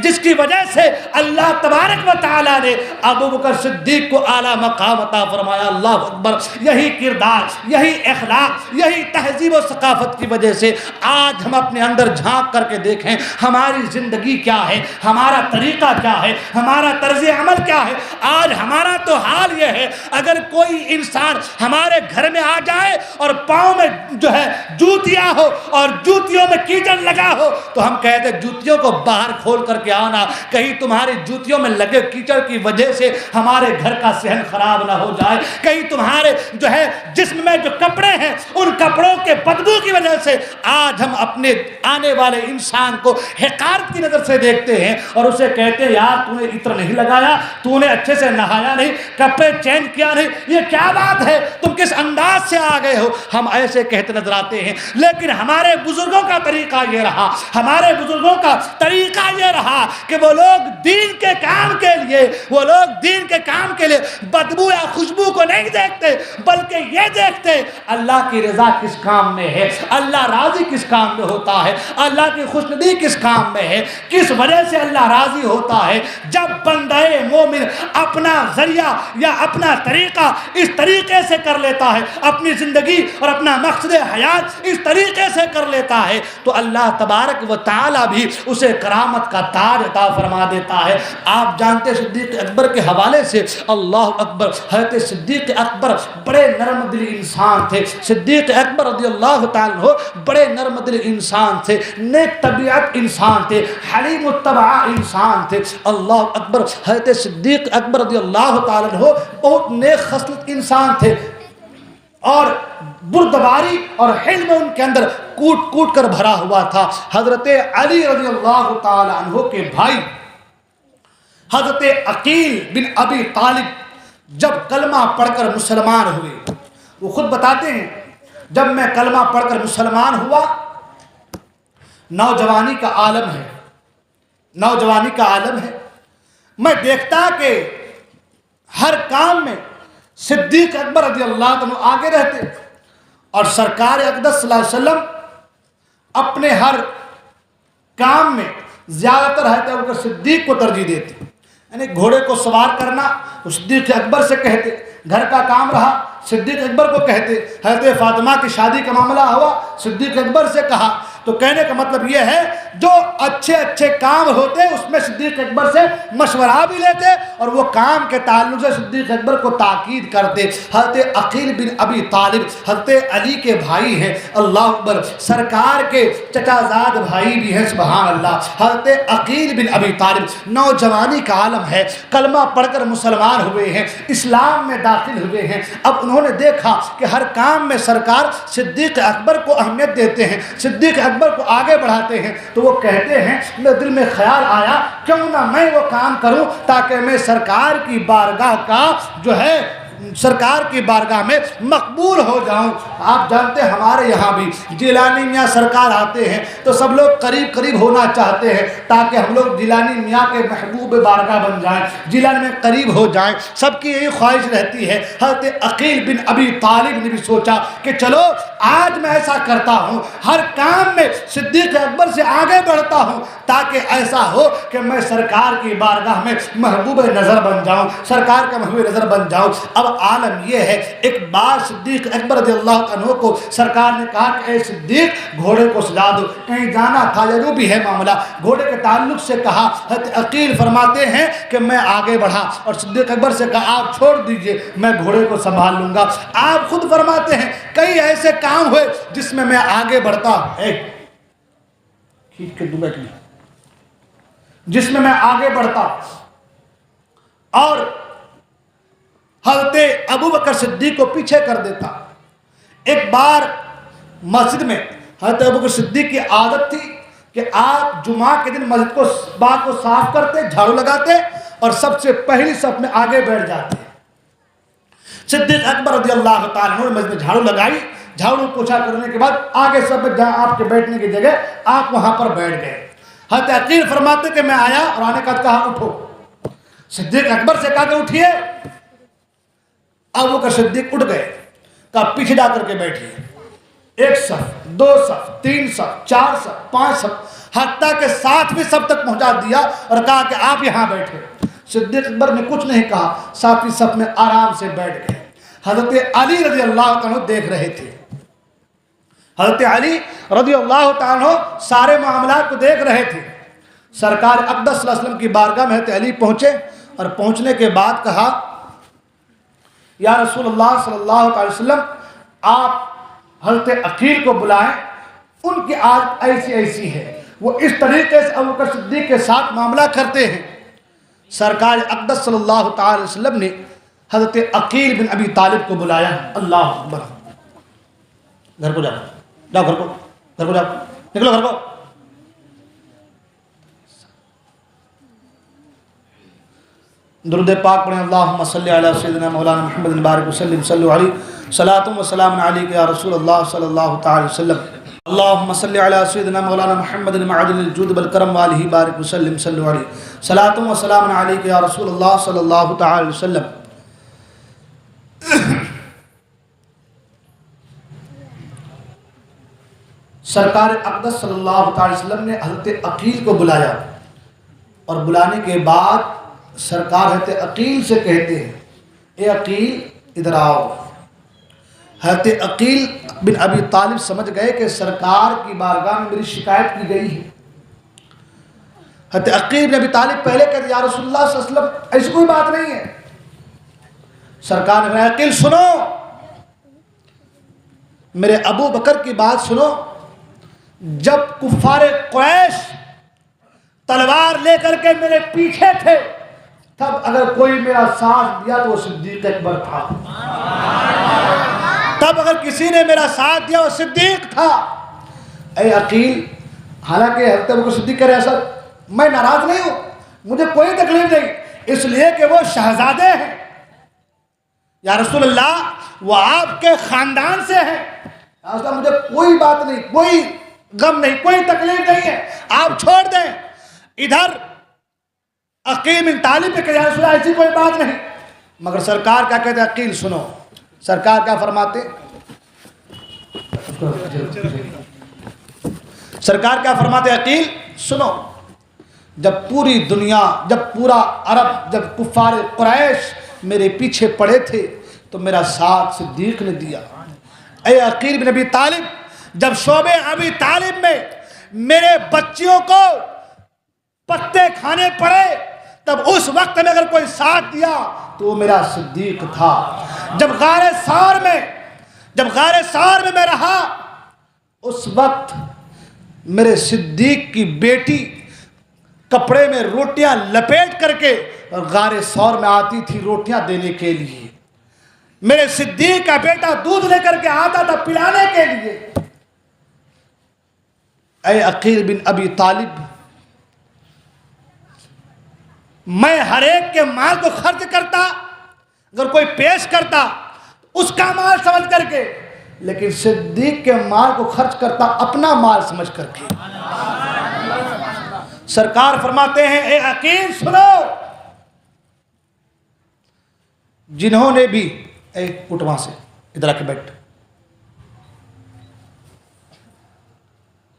جس کی وجہ سے اللہ تبارک و تعالیٰ نے ابو بکر صدیق کو اعلیٰ مقام عطا فرمایا۔ اللہ اکبر! یہی کردار، یہی اخلاق، یہی تہذیب و ثقافت کی وجہ سے آج ہم اپنے اندر جھانک کر کے دیکھیں ہماری زندگی کیا ہے، ہمارا طریقہ کیا ہے، ہمارا طرز عمل کیا ہے۔ آج ہمارا تو حال یہ ہے اگر کوئی انسان ہمارے گھر میں آ جائے اور پاؤں میں جو ہے جوتیاں ہو اور جوتیوں میں کیچڑ لگا ہو تو ہم کہتے ہیں جوتیوں کو باہر کھول کر کے آنا، کہیں تمہاری جوتیوں میں لگے کیچڑ کیچڑ کی وجہ سے ہمارے گھر کا صحن خراب نہ ہو جائے، کہیں تمہارے جو ہے جسم میں جو کپڑے ہیں ان کپڑوں کے بدبو کی وجہ سے آج ہم اپنے آنے والے انسان کو حقارت کی نظر سے دیکھتے ہیں اور اسے کہتے ہیں یار تو نے عطر نہیں لگایا، تو نے اچھے سے نہایا نہیں، کپڑے چینج کیا نہیں، یہ کیا بات ہے، تم کس انداز سے آ گئے ہو، ہم ایسے کہتے نظر آتے ہیں۔ لیکن ہمارے بزرگوں کا طریقہ یہ رہا، ہمارے بزرگوں کا طریقہ یہ رہا کہ وہ لوگ دین کے کام کے لیے، وہ لوگ دین کے کام کے لیے بدبو یا خوشبو کو نہیں دیکھتے، بلکہ یہ دیکھتے اللہ کی رضا کس کام میں ہے، اللہ راضی کس کام میں ہوتا ہے، اللہ کی خوشنودی کس کام میں ہے، کس وجہ سے اللہ راضی ہوتا ہے۔ جب بندہ مومن اپنا ذریعہ یا اپنا طریقہ اس طریقے سے کر لیتا ہے، اپنی زندگی اور اپنا مقصد حیات اس طریقے سے کر لیتا ہے، تو اللہ تبارک و تعالی بھی اسے کرامت کا تاج عطا فرما دیتا ہے۔ آپ جانتے صدیق اکبر کے حوالے سے، اللہ اکبر، حضرت صدیق اکبر بڑے نرم دل انسان تھے۔ صدیق اکبر رضی اللہ تعالیٰ عنہ بڑے نرم دل انسان تھے، نیک طبیعت انسان تھے، حلیم الطبع انسان تھے۔ اللہ اکبر، حضرت صدیق اکبر رضی اللہ تعالیٰ عنہ بہت نیک خصلت انسان تھے اور بردباری اور حلم ان کے اندر کوٹ کوٹ کر بھرا ہوا تھا۔ حضرت علی رضی اللہ تعالیٰ عنہ کے بھائی حضرت عقیل بن ابی طالب جب کلمہ پڑھ کر مسلمان ہوئے، وہ خود بتاتے ہیں جب میں کلمہ پڑھ کر مسلمان ہوا، نوجوانی کا عالم ہے، نوجوانی کا عالم ہے، میں دیکھتا کہ ہر کام میں صدیق اکبر رضی اللہ عنہ آگے رہتے اور سرکار اقدس صلی اللہ علیہ وسلم اپنے ہر کام میں زیادہ تر حضرت ابوبکر صدیق کو ترجیح دیتے، یعنی گھوڑے کو سوار کرنا صدیق اکبر سے کہتے، گھر کا کام رہا صدیق اکبر کو کہتے، حضرت فاطمہ کی شادی کا معاملہ ہوا صدیق اکبر سے کہا۔ تو کہنے کا مطلب یہ ہے جو اچھے اچھے کام ہوتے اس میں صدیق اکبر سے مشورہ بھی لیتے اور وہ کام کے تعلق سے صدیق اکبر کو تاکید کرتے۔ حضرت عقیل بن ابی طالب حضرت علی کے بھائی ہیں، اللہ اکبر، سرکار کے چچا زاد بھائی بھی ہیں، سبحان اللہ۔ حضرت عقیل بن ابی طالب نوجوانی کا عالم ہے، کلمہ پڑھ کر مسلمان ہوئے ہیں، اسلام میں داخل ہوئے ہیں۔ اب انہوں نے دیکھا کہ ہر کام میں سرکار صدیق اکبر کو اہمیت دیتے ہیں، صدیق اکبر کو آگے بڑھاتے ہیں، تو وہ کہتے ہیں میرے دل میں خیال آیا کیوں نہ میں وہ کام کروں تاکہ میں سرکار کی بارگاہ کا جو ہے سرکار کی بارگاہ میں مقبول ہو جاؤں۔ آپ جانتے ہیں ہمارے یہاں بھی جیلانی میاں سرکار آتے ہیں تو سب لوگ قریب قریب ہونا چاہتے ہیں تاکہ ہم لوگ جیلانی میاں کے محبوب بارگاہ بن جائیں، جیلانی میں قریب ہو جائیں، سب کی یہی خواہش رہتی ہے۔ حضرت عقیل بن ابی طالب نے بھی سوچا کہ چلو آج میں ایسا کرتا ہوں، ہر کام میں صدیق اکبر سے آگے بڑھتا ہوں تاکہ ایسا ہو کہ میں سرکار کی بارگاہ میں محبوب نظر بن جاؤں، سرکار کا محبوب نظر بن جاؤں۔ اب عالم یہ ہے، ایک بار صدیق اکبر رضی اللہ عنہ کو سرکار نے کہا کہ اے صدیق گھوڑے کو سجا دو، کہیں جانا تھا یا جو بھی ہے معاملہ، گھوڑے کے تعلق سے کہا۔ حضرت عقیل فرماتے ہیں کہ میں آگے بڑھا اور صدیق اکبر سے کہا آپ چھوڑ دیجئے میں گھوڑے کو سنبھال لوں گا۔ آپ خود فرماتے ہیں کئی ایسے کام ہوئے جس میں میں آگے بڑھتا کھینچ کے دبا کے جس میں آگے بڑھتا اور حضرت ابوبکر صدیق کو پیچھے کر دیتا۔ ایک بار مسجد میں حضرت ابوبکر صدیق کی عادت تھی کہ آپ جمعہ کے دن مسجد کو باغ کو صاف کرتے، جھاڑو لگاتے اور سب سے پہلی صف میں آگے بیٹھ جاتے۔ صدیق اکبر رضی اللہ تعالیٰ عنہ نے مسجد میں جھاڑو لگائی، جھاڑو پوچھا کرنے کے بعد آگے سب جہاں آپ کے بیٹھنے کی جگہ آپ وہاں پر بیٹھ گئے۔ حضرت عقیل فرماتے کہ میں آیا اور آنے کا کہا اٹھو، صدیق اکبر سے کہا کہ اٹھیے، ابوبکر صدیق اٹھ گئے، کہا پیچھے جا کر کے بیٹھیے، ایک صف، دو صف، تین صف، چار صف، پانچ صف، حتیٰ کہ 7ویں صف تک پہنچا دیا اور کہا کہ آپ یہاں بیٹھے۔ صدیق اکبر نے کچھ نہیں کہا، 7ویں صف میں آرام سے بیٹھ گئے۔ حضرت علی رضی اللہ عنہ دیکھ رہے تھے، حضرت علی رضی اللہ تعالیٰ عنہ سارے معاملات کو دیکھ رہے تھے۔ سرکار اقدس صلی اللہ علیہ وسلم کی بارگاہ میں حضرت علی پہنچے اور پہنچنے کے بعد کہا یا رسول اللہ صلی اللہ علیہ وسلم آپ حضرت عقیل کو بلائیں، ان کی عادت ایسی ایسی ہے، وہ اس طریقے سے ابوبکر صدیق کے ساتھ معاملہ کرتے ہیں۔ سرکار اقدس صلی اللہ تعالی وسلم نے حضرت عقیل بن ابی طالب کو بلایا. اللہ اکبر. گھر کو جاؤ, جاؤ گھر کو, گھر کو جاؤ, نکلو گھر کو. درود پاک پڑھیں. اللہم صلی علی سیدنا مولانا محمد بارک وسلم صلو علیہ صلاۃ و سلام علیک یا رسول اللہ صلی اللہ تعالی وسلم. اللہم صلی علی سیدنا مولانا محمد معدن الجود والکرم والہ بارک وسلم صلو علیہ صلاۃ و سلام علیک یا رسول اللہ صلی اللہ تعالی وسلم. سرکار اقدس صلی اللہ تعالی وسلم نے حضرت عقیل کو بلایا, اور بلانے کے بعد سرکار حضرت عقیل سے کہتے ہیں, اے عقیل ادھر آؤ. حضرت عقیل بن ابی طالب سمجھ گئے کہ سرکار کی بارگاہ میں میری شکایت کی گئی ہے. حضرت عقیل بن ابی طالب پہلے کہتے یا رسول اللہ صلی اللہ علیہ وسلم ایسی کوئی بات نہیں ہے. سرکار نے کہا عقیل سنو, میرے ابو بکر کی بات سنو. جب کفار قریش تلوار لے کر کے میرے پیچھے تھے, تب اگر کوئی میرا ساتھ دیا تو وہ صدیق اکبر تھا. تب اگر کسی نے میرا ساتھ دیا وہ صدیق تھا. اے عقیل, حالانکہ حضرت ابو بکر صدیق کرے ایسا, میں ناراض نہیں ہوں, مجھے کوئی تکلیف نہیں, اس لیے کہ وہ شہزادے ہیں. یا رسول اللہ وہ آپ کے خاندان سے ہیں, مجھے کوئی بات نہیں, کوئی غم نہیں, کوئی تکلیف نہیں ہے, آپ چھوڑ دیں. ادھر عقیل بن طالب کہ یا رسول اللہ ایسی کوئی بات نہیں. مگر سرکار کیا کہتے ہیں, عقیل سنو. سرکار کیا فرماتے, سرکار کیا فرماتے, عقیل سنو. جب پوری دنیا, جب پورا عرب, جب کفار قریش میرے پیچھے پڑے تھے تو میرا ساتھ صدیق نے دیا. اے عقیل بن ابی طالب, جب شعبے ابی طالب میں میرے بچیوں کو پتے کھانے پڑے تب اس وقت میں اگر کوئی ساتھ دیا تو وہ میرا صدیق تھا. جب غار ثور میں میں رہا اس وقت میرے صدیق کی بیٹی کپڑے میں روٹیاں لپیٹ کر کے غار ثور میں آتی تھی روٹیاں دینے کے لیے. میرے صدیق کا بیٹا دودھ لے کر کے آتا تھا پلانے کے لیے. اے عقیل بن ابی طالب, میں ہر ایک کے مال کو خرچ کرتا, اگر کوئی پیش کرتا اس کا مال سمجھ کر کے, لیکن صدیق کے مال کو خرچ کرتا اپنا مال سمجھ کر کے. سرکار فرماتے ہیں اے عقیل سنو, جنہوں نے بھی, اے اٹھ وہاں سے, ادھر آ کے بیٹھ,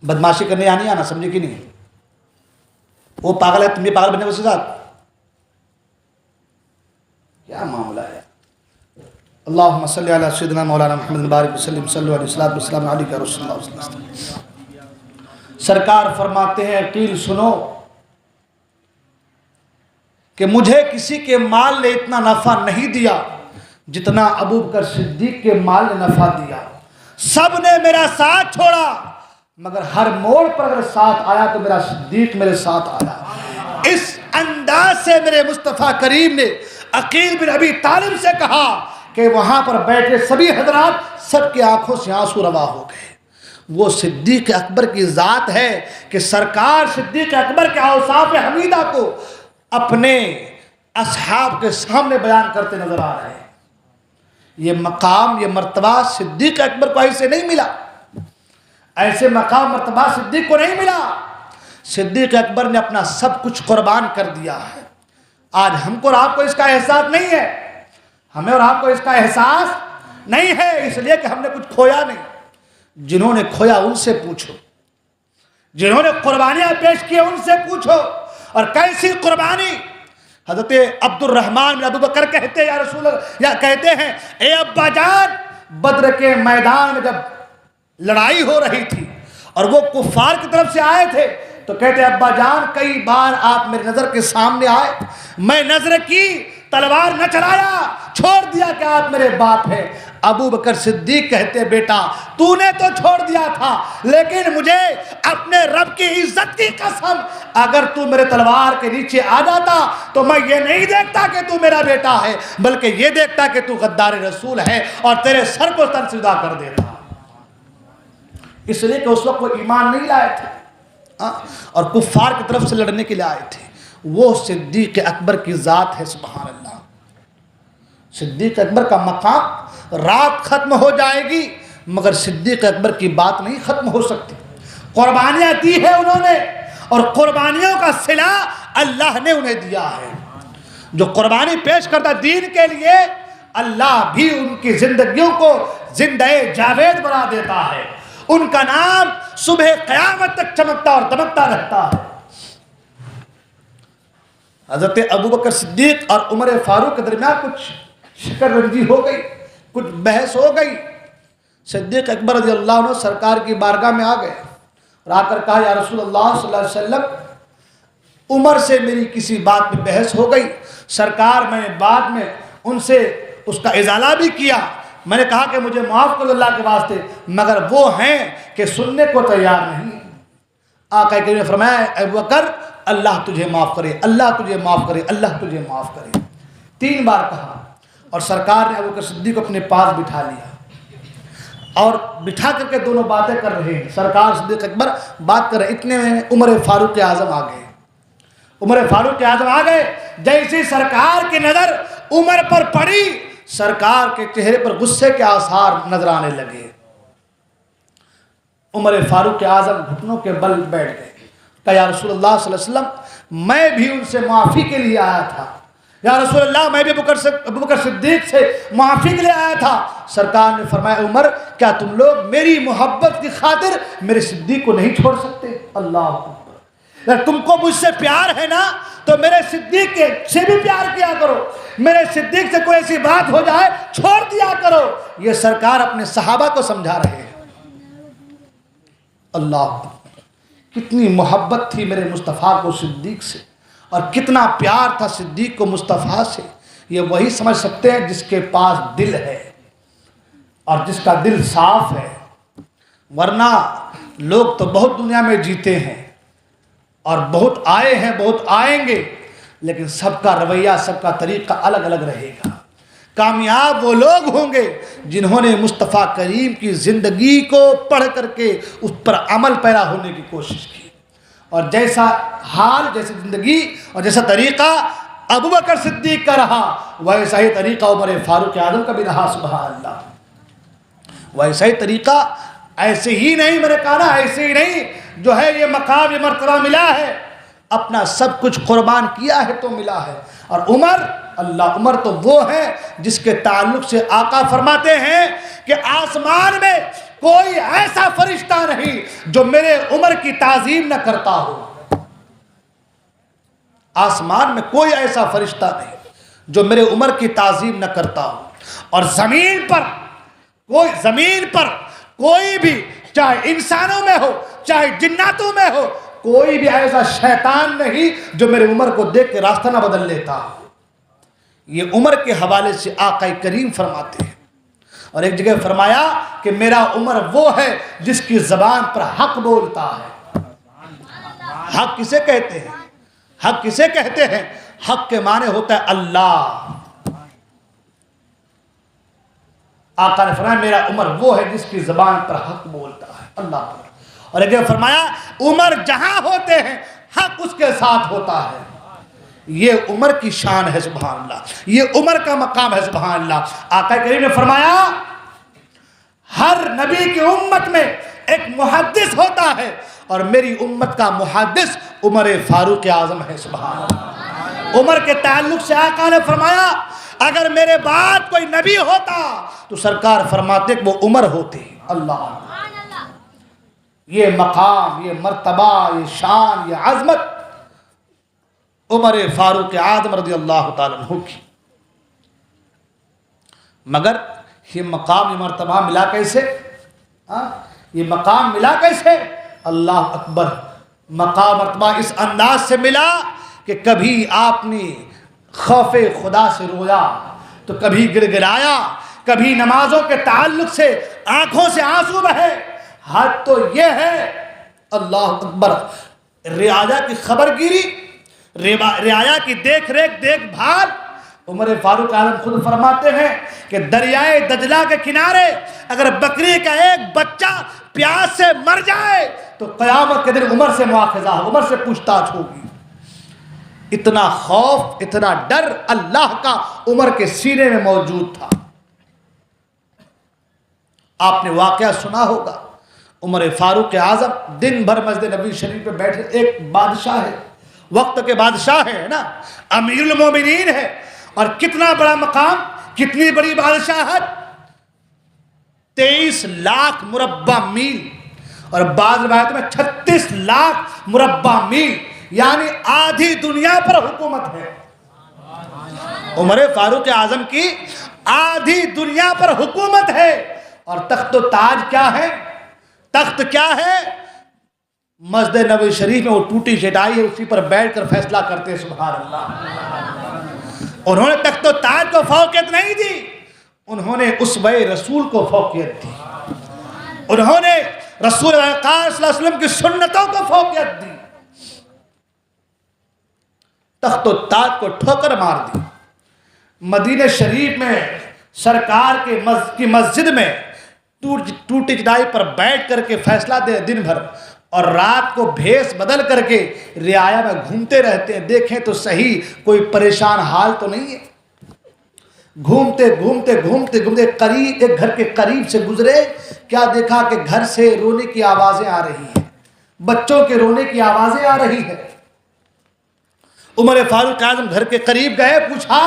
بدماشی کرنے یہاں نہیں آنا, سمجھے کہ نہیں. وہ پاگل ہے, تم بھی پاگل بننے اس کے ساتھ, کیا معاملہ ہے. اللہم صلی علی سیدنا مولانا محمد بارک وسلم صلی اللہ علیہ وسلم علیہ کا رسول اللہ صلی اللہ علیہ وسلم. سرکار فرماتے ہیں عقیل سنو کہ مجھے کسی کے مال نے اتنا نفع نہیں دیا جتنا ابو بکر صدیق کے مال نے نفع دیا. سب نے میرا ساتھ چھوڑا مگر ہر موڑ پر اگر ساتھ آیا تو میرا صدیق میرے ساتھ آیا. اس انداز سے میرے مصطفیٰ کریم نے عقیل بن ابی طالب سے کہا کہ وہاں پر بیٹھے سبھی حضرات سب کی آنکھوں سے آنسو روا ہو گئے. وہ صدیق اکبر کی ذات ہے کہ سرکار صدیق اکبر کے اوصاف حمیدہ کو اپنے اصحاب کے سامنے بیان کرتے نظر آ رہے ہیں. یہ مقام, یہ مرتبہ صدیق اکبر کو ایسے نہیں ملا, ایسے مقام مرتبہ صدیق کو نہیں ملا. صدیق اکبر نے اپنا سب کچھ قربان کر دیا ہے. آج ہم کو اور آپ کو اس کا احساس نہیں ہے, ہمیں اور آپ کو اس کا احساس نہیں ہے, اس لیے کہ ہم نے کچھ کھویا نہیں. جنہوں نے کھویا ان سے پوچھو, جنہوں نے قربانیاں پیش کی ان سے پوچھو. اور کیسی قربانی. حضرت عبد الرحمن بن ابو بکر کہتے یا رسول اللہ, یا کہتے ہیں اے ابا جان, بدر کے میدان میں جب لڑائی ہو رہی تھی اور وہ کفار کی طرف سے آئے تھے تو کہتے ابا جان کئی بار آپ میری نظر کے سامنے آئے, میں نظر کی, تلوار نہ چلایا, چھوڑ دیا کہ آپ میرے باپ ہیں, ابو بکر صدیق کہتے بیٹا تو نے تو چھوڑ دیا تھا، لیکن مجھے اپنے رب کی عزت کی قسم اگر تو میرے تلوار کے نیچے آ جاتا تو میں یہ نہیں دیکھتا کہ تو میرا بیٹا ہے، بلکہ یہ دیکھتا کہ تو غدار رسول ہے اور تیرے سر کو سر سجدہ کر دیتا۔ اس لیے کہ اس وقت وہ ایمان نہیں لائے تھے اور کفار کی طرف سے لڑنے کے لیے آئے تھے۔ وہ صدیق اکبر کی ذات ہے، سبحان اللہ۔ صدیق اکبر کا مقام، رات ختم ہو جائے گی مگر صدیق اکبر کی بات نہیں ختم ہو سکتی۔ قربانیاں دی ہے انہوں نے اور قربانیوں کا صلہ اللہ نے انہیں دیا ہے۔ جو قربانی پیش کرتا دین کے لیے، اللہ بھی ان کی زندگیوں کو زندہ جاوید بنا دیتا ہے، ان کا نام صبح قیامت تک چمکتا اور دمکتا رہتا ہے۔ حضرت ابو بکر صدیق اور عمر فاروق کے درمیان کچھ شکر رنجی ہو گئی، کچھ بحث ہو گئی۔ صدیق اکبر رضی اللہ عنہ سرکار کی بارگاہ میں آ گئے اور آ کر کہا یا رسول اللہ صلی اللہ علیہ وسلم عمر سے میری کسی بات پہ بحث ہو گئی، سرکار میں نے بعد میں ان سے اس کا ازالہ بھی کیا، میں نے کہا کہ مجھے معاف کر اللہ کے واسطے، مگر وہ ہیں کہ سننے کو تیار نہیں۔ آقا کریم نے فرمایا ابو بکر اللہ تجھے معاف کرے، اللہ تجھے معاف کرے، اللہ تجھے معاف کرے، 3 بار کہا۔ اور سرکار نے ابو بکر صدیق کو اپنے پاس بٹھا لیا اور بٹھا کر کے دونوں باتیں کر رہے ہیں۔ سرکار صدیق اکبر بات کر رہے، اتنے میں عمر فاروق اعظم آ گئے۔ عمر فاروق اعظم آ گئے، جیسی سرکار کی نظر عمر پر پڑی، سرکار کے چہرے پر غصے کے آثار نظر آنے لگے۔ عمر فاروق اعظم گھٹنوں کے بل بیٹھ گئے، کہا یا رسول اللہ صلی اللہ علیہ وسلم میں بھی ان سے معافی کے لیے آیا تھا، یا رسول اللہ میں بھی ابو بکر صدیق سے معافی کے لیے آیا تھا۔ سرکار نے فرمایا عمر کیا تم لوگ میری محبت کی خاطر میرے صدیق کو نہیں چھوڑ سکتے؟ اللہ اکبر، اگر تم کو مجھ سے پیار ہے نا تو میرے صدیق سے بھی پیار کیا کرو، میرے صدیق سے کوئی ایسی بات ہو جائے چھوڑ دیا کرو۔ یہ سرکار اپنے صحابہ کو سمجھا رہے ہیں۔ اللہ اکبر، کتنی محبت تھی میرے مصطفیٰ کو صدیق سے اور کتنا پیار تھا صدیق کو مصطفیٰ سے، یہ وہی سمجھ سکتے ہیں جس کے پاس دل ہے اور جس کا دل صاف ہے۔ ورنہ لوگ تو بہت دنیا میں جیتے ہیں اور بہت آئے ہیں، بہت آئیں گے، لیکن سب کا رویہ، سب کا طریقہ الگ الگ رہے گا۔ کامیاب وہ لوگ ہوں گے جنہوں نے مصطفیٰ کریم کی زندگی کو پڑھ کر کے اس پر عمل پیرا ہونے کی کوشش کی، اور جیسا حال، جیسی زندگی اور جیسا طریقہ ابو بکر صدیق کا رہا ویسا ہی طریقہ عمر فاروق اعظم کا بھی رہا، سبحان اللہ۔ ویسا ہی طریقہ، ایسے ہی نہیں، میں نے کہا نا ایسے ہی نہیں، جو ہے یہ مقام، یہ مرتبہ ملا ہے، اپنا سب کچھ قربان کیا ہے تو ملا ہے۔ اور عمر، اللہ، عمر تو وہ ہے جس کے تعلق سے آقا فرماتے ہیں کہ آسمان میں کوئی ایسا فرشتہ نہیں جو میرے عمر کی تعظیم نہ کرتا ہو۔ آسمان میں کوئی ایسا فرشتہ نہیں جو میرے عمر کی تعظیم نہ کرتا ہو، اور زمین پر کوئی بھی، چاہے انسانوں میں ہو چاہے جناتوں میں ہو، کوئی بھی ایسا شیطان نہیں جو میرے عمر کو دیکھ کے راستہ نہ بدل لیتا ہو۔ یہ عمر کے حوالے سے آقا کریم فرماتے ہیں۔ اور ایک جگہ فرمایا کہ میرا عمر وہ ہے جس کی زبان پر حق بولتا ہے۔ حق کسے کہتے ہیں؟ حق کسے کہتے ہیں؟ حق کے معنی ہوتا ہے اللہ۔ آقا نے فرمایا میرا عمر وہ ہے جس کی زبان پر حق بولتا ہے، اللہ پر۔ اور ایک جگہ فرمایا عمر جہاں ہوتے ہیں حق اس کے ساتھ ہوتا ہے۔ یہ عمر کی شان ہے، سبحان اللہ، یہ عمر کا مقام ہے، سبحان اللہ۔ آقا کریم نے فرمایا ہر نبی کی امت میں ایک محدث ہوتا ہے اور میری امت کا محدث عمر فاروق اعظم ہے، سبحان اللہ۔ عمر کے تعلق سے آقا نے فرمایا اگر میرے بعد کوئی نبی ہوتا تو سرکار فرماتے کہ وہ عمر ہوتے، اللہ۔ یہ مقام، یہ مرتبہ، یہ شان، یہ عظمت عمر فاروق اعظم رضی اللہ تعالیٰ عنہ کی۔ مگر یہ مقام، یہ مرتبہ ملا کیسے؟ یہ مقام ملا کیسے؟ اللہ اکبر، مقام مرتبہ اس انداز سے ملا کہ کبھی آپ نے خوف خدا سے رویا تو کبھی گڑگڑایا، کبھی نمازوں کے تعلق سے آنکھوں سے آنسو بہے، حد تو یہ ہے اللہ اکبر رعایا کی خبر گیری، رعایا کی دیکھ ریکھ دیکھ بھال۔ عمر فاروق اعظم خود فرماتے ہیں کہ دریائے دجلہ کے کنارے اگر بکری کا ایک بچہ پیاس سے مر جائے تو قیامت کے دن عمر سے مواخذہ، عمر سے پوچھ تاچھ ہوگی۔ اتنا خوف، اتنا ڈر اللہ کا عمر کے سینے میں موجود تھا۔ آپ نے واقعہ سنا ہوگا، عمر فاروق اعظم دن بھر مسجد نبوی شریف پہ بیٹھے، ایک بادشاہ ہے، وقت کے بادشاہ ہے نا، امیر المومنین ہے، اور کتنا بڑا مقام، کتنی بڑی بادشاہت، 23 لاکھ مربع میل، اور بعض روایت میں 36 لاکھ مربع میل، یعنی آدھی دنیا پر حکومت ہے۔ عمر فاروق اعظم کی آدھی دنیا پر حکومت ہے، اور تخت و تاج کیا ہے؟ تخت کیا ہے؟ مسجد نبوی شریف میں وہ ٹوٹی چٹائی ہے، اسی پر بیٹھ کر فیصلہ کرتے ہیں، سبحان اللہ۔ انہوں نے تخت و تاج کو فوقیت نہیں دی، انہوں نے اسوہ رسول کو فوقیت دی، انہوں نے رسول اللہ صلی اللہ علیہ وسلم کی سنتوں کو فوقیت دی، تخت و تاج کو ٹھوکر مار دی۔ مدینہ شریف میں سرکار کی مسجد میں ٹوٹی چٹائی پر بیٹھ کر کے فیصلہ دے دن بھر، اور رات کو بھیس بدل کر کے رعایا میں گھومتے رہتے ہیں۔ دیکھیں تو صحیح کوئی پریشان حال تو نہیں ہے؟ گھومتے گھومتے گھومتے گھومتے قریب ایک گھر کے قریب سے گزرے، کیا دیکھا کہ گھر سے رونے کی آوازیں آ رہی ہیں، بچوں کے رونے کی آوازیں آ رہی ہیں۔ عمر فاروق اعظم گھر کے قریب گئے، پوچھا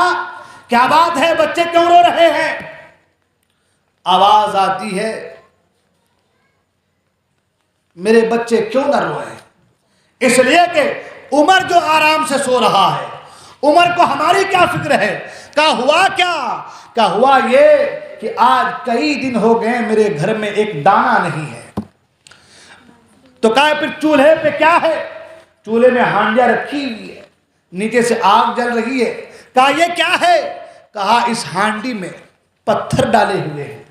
کیا بات ہے، بچے کیوں رو رہے ہیں؟ آواز آتی ہے میرے بچے کیوں نہ روئیں؟ اس لیے کہ عمر جو آرام سے سو رہا ہے، عمر کو ہماری کیا فکر ہے؟ کہا ہوا کیا؟ کہا ہوا یہ کہ آج کئی دن ہو گئے میرے گھر میں ایک دانہ نہیں ہے۔ تو کہا پھر چولہے پہ کیا ہے؟ چولہے میں ہانڈیاں رکھی ہوئی ہے، نیچے سے آگ جل رہی ہے۔ کہا یہ کیا ہے؟ کہا اس ہانڈی میں پتھر ڈالے ہوئے ہیں،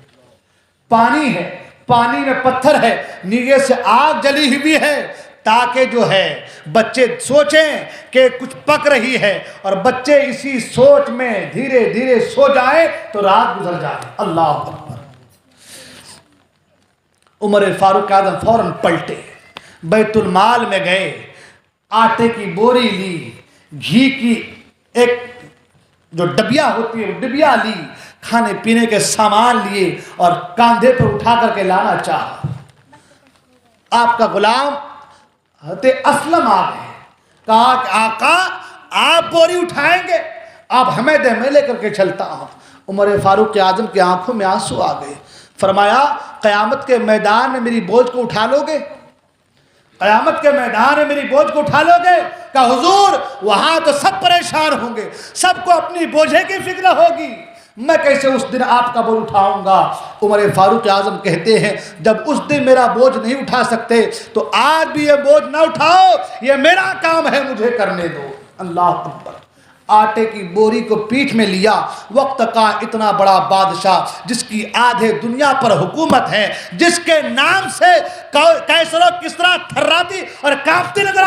پانی ہے، پانی میں پتھر ہے، نیچے سے آگ جلی ہوئی ہے، تاکہ جو ہے بچے سوچیں کہ کچھ پک رہی ہے، اور بچے اسی سوچ میں دھیرے دھیرے سو جائیں تو رات گزر جائے۔ اللہ اکبر۔ عمر فاروق اعظم فوراً پلٹے، بیت المال میں گئے، آٹے کی بوری لی، گھی کی ایک جو ڈبیا ہوتی ہے وہ ڈبیا لی، کھانے پینے کے سامان لیے اور کاندھے پر اٹھا کر کے لانا چاہا۔ آپ کا غلام حضرت اسلم آ گئے، کہا کہ آقا آپ بوری اٹھائیں گے؟ آپ ہمیں دیں، میں لے کر کے چلتا ہوں۔ عمر فاروق اعظم کی آنکھوں میں آنسو آ گئے، فرمایا قیامت کے میدان میں میری بوجھ کو اٹھا لو گے؟ قیامت کے میدان میں میری بوجھ کو اٹھا لو گے؟ کہا حضور وہاں تو سب پریشان ہوں گے، سب کو اپنی بوجھے کی فکر ہوگی، میں کیسے اس دن آپ کا بوجھ اٹھاؤں گا؟ عمر فاروق اعظم کہتے ہیں جب اس دن میرا بوجھ نہیں اٹھا سکتے تو آج بھی یہ بوجھ نہ اٹھاؤ، یہ میرا کام ہے، مجھے کرنے دو۔ اللہ اکبر۔ آٹے کی بوری کو پیٹھ میں لیا، وقت کا اتنا بڑا بادشاہ جس کی آدھے دنیا پر حکومت ہے، جس کے نام سے کیسر و کسریٰ تھراتی اور کانپتے نظر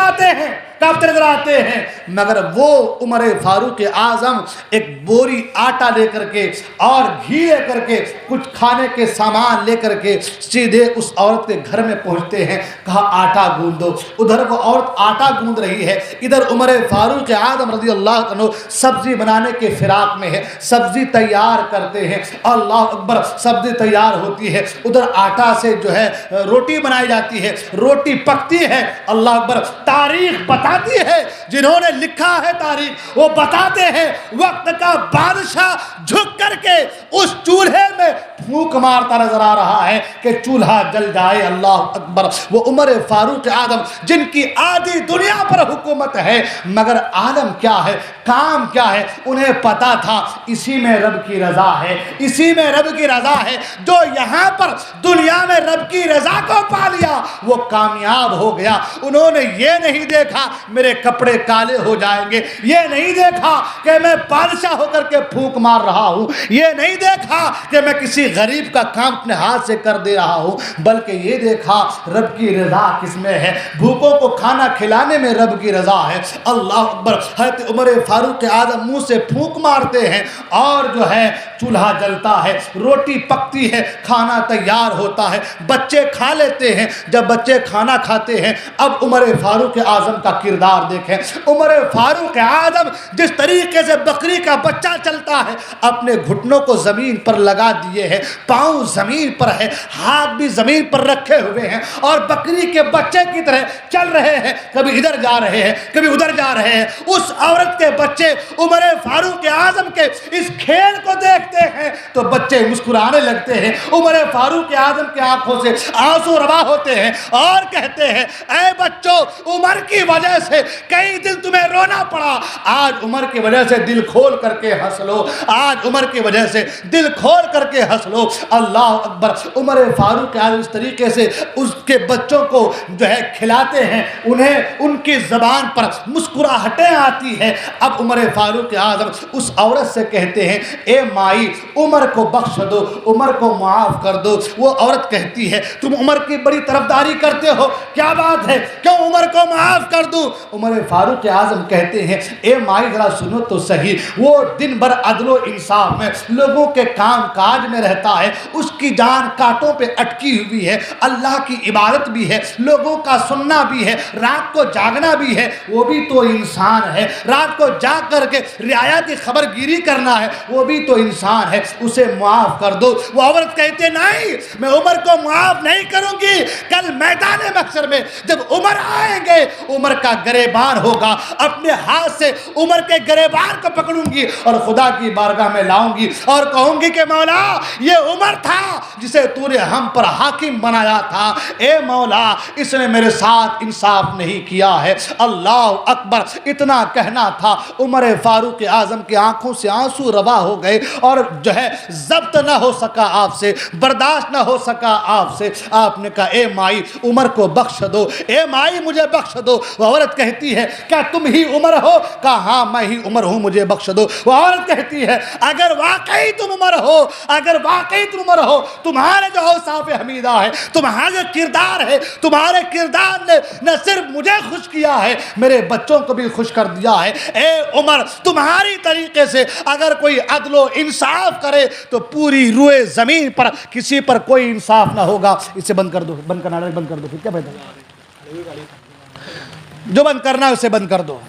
آتے ہیں، مگر وہ عمر فاروق اعظم ایک بوری آٹا لے کر کے اور گھی لے کر کے کچھ کھانے کے سامان لے کر کے سیدھے اس عورت کے گھر میں پہنچتے ہیں۔ کہا آٹا گوندو۔ ادھر وہ عورت آٹا گوند رہی ہے، ادھر عمر فاروق اعظم رضی اللہ عنہ سبزی بنانے کے فراق میں ہے، سبزی تیار کرتے ہیں۔ اللہ اکبر۔ سبزی تیار ہوتی ہے، ادھر آٹا سے جو ہے روٹی بنائی جاتی ہے، روٹی پکتی ہے۔ اللہ اکبر۔ تاریخ بتاتی ہے، جنہوں نے لکھا ہے تاریخ وہ بتاتے ہیں وقت کا بادشاہ جھک کر کے اس چولہے میں پھونک مارتا نظر آ رہا ہے کہ چولہا جل جائے۔ اللہ اکبر۔ وہ عمر فاروق اعظم جن کی آدھی دنیا پر حکومت ہے، مگر عالم کیا ہے، کام کیا ہے، انہیں پتا تھا اسی میں رب کی رضا ہے، اسی میں رب کی رضا ہے۔ جو یہاں پر دنیا میں رب کی رضا کو پا لیا وہ کامیاب ہو گیا۔ انہوں نے یہ نہیں دیکھا میرے کپڑے کالے ہو جائیں گے، یہ نہیں دیکھا کہ میں بادشاہ ہو کر کے پھونک مار رہا ہوں، یہ نہیں دیکھا کہ میں کسی غریب کا کام اپنے ہاتھ سے کر دے رہا ہوں، بلکہ یہ دیکھا رب کی رضا کس میں ہے، بھوکوں کو کھانا کھلانے میں رب کی رضا ہے۔ اللہ اکبر۔ حضرت عمر فاروق اعظم منہ سے پھونک مارتے ہیں اور جو ہے چولہا جلتا ہے، روٹی پکتی ہے، کھانا تیار ہوتا ہے، بچے کھا لیتے ہیں۔ جب بچے کھانا کھاتے ہیں، اب عمر فاروق اعظم کا کردار دیکھیں۔ عمر فاروق اعظم جس طریقے سے بکری کا بچہ چلتا ہے، اپنے گھٹنوں کو زمین پر لگا دیے ہیں، پاؤں زمین پر ہے، ہاتھ بھی زمین پر رکھے ہوئے ہیں اور بکری کے بچے کی طرح چل رہے ہیں، کبھی ادھر جا رہے ہیں کبھی ادھر جا رہے ہیں۔ اس عورت کے بچے عمر فاروق اعظم کے اس کھیل کو دیکھتے ہیں تو بچے مسکرانے لگتے ہیں۔ عمر فاروق اعظم کی آنکھوں سے آنسو روا ہوتے ہیں اور کہتے ہیں اے بچوں، عمر کی وجہ سے کئی دن تمہیں رونا پڑا، آج عمر کی وجہ سے دل کھول کر کے ہنس لو، آج عمر کی وجہ سے دل کھول کر کے ہنس لو۔ اللہ اکبر۔ عمر فاروق اعظم اس طریقے سے اس کے بچوں کو جو ہے کھلاتے ہیں، انہیں ان کی زبان پر مسکراہٹیں آتی ہے۔ اب عمر فاروق اعظم اس عورت سے کہتے ہیں اے مائی، عمر کو بخش دو، عمر کو معاف کر دو۔ وہ عورت کہتی ہے تم عمر کی بڑی طرفداری کرتے ہو، کیا بات ہے، کیوں عمر کو معاف کر دوں؟ عمر فاروق اعظم کہتے ہیں اے مائی ذرا سنو تو صحیح، وہ دن بھر عدل و انصاف میں لوگوں کے کام کاج میں رہتا ہے، اس کی جان کانٹوں پہ اٹکی ہوئی ہے، اللہ کی عبادت بھی ہے، لوگوں کا سننا بھی ہے، رات کو جاگنا بھی ہے، وہ بھی تو انسان ہے، رات کو جاگ کر کے رعایا کی خبر گیری کرنا ہے، وہ بھی تو انسان ہے، اسے معاف کر دو۔ وہ عورت کہتے نہیں، میں عمر کو معاف نہیں کروں گی، کل میدان محشر میں جب عمر آئیں گے، عمر کا گریبان ہوگا، اپنے ہاتھ سے عمر کے گریبان کو پکڑوں گی اور خدا کی بارگاہ میں لاؤں گی اور کہوں گی کہ مولا یہ عمر تھا جسے تو نے ہم پر حاکم بنایا تھا، اے مولا اس نے میرے ساتھ انصاف نہیں کیا ہے۔ اللہ اکبر۔ اتنا کہنا تھا، عمر فاروق اعظم کی آنکھوں سے آنسو روا ہو گئے اور جو ہے ضبط نہ ہو سکا آپ سے، برداشت نہ ہو سکا آپ سے۔ آپ نے کہا اے مائی عمر کو بخش دو، اے مائی مجھے بخش دو۔ وہ عورت کہتی ہے کیا تم ہی عمر ہو؟ کہا ہاں میں ہی عمر ہوں، مجھے بخش دو۔ وہ عورت کہتی ہے اگر واقعی تم عمر ہو، اگر واقعی تم عمر ہو، تمہارے جو اوصاف حمیدہ ہے، تمہارا جو کردار ہے، تمہارے کردار نے نہ صرف مجھے خوش کیا ہے، میرے بچوں کو بھی خوش کر دیا ہے۔ اے عمر تمہاری طریقے سے اگر کوئی عدل و انصاف کرے تو پوری روئے زمین پر کسی پر کوئی انصاف نہ ہوگا۔ اسے بند کر دو، بند کرنا ہے بند کر دو، پھر کیا بہتر جو بند کرنا ہے اسے بند کر دو۔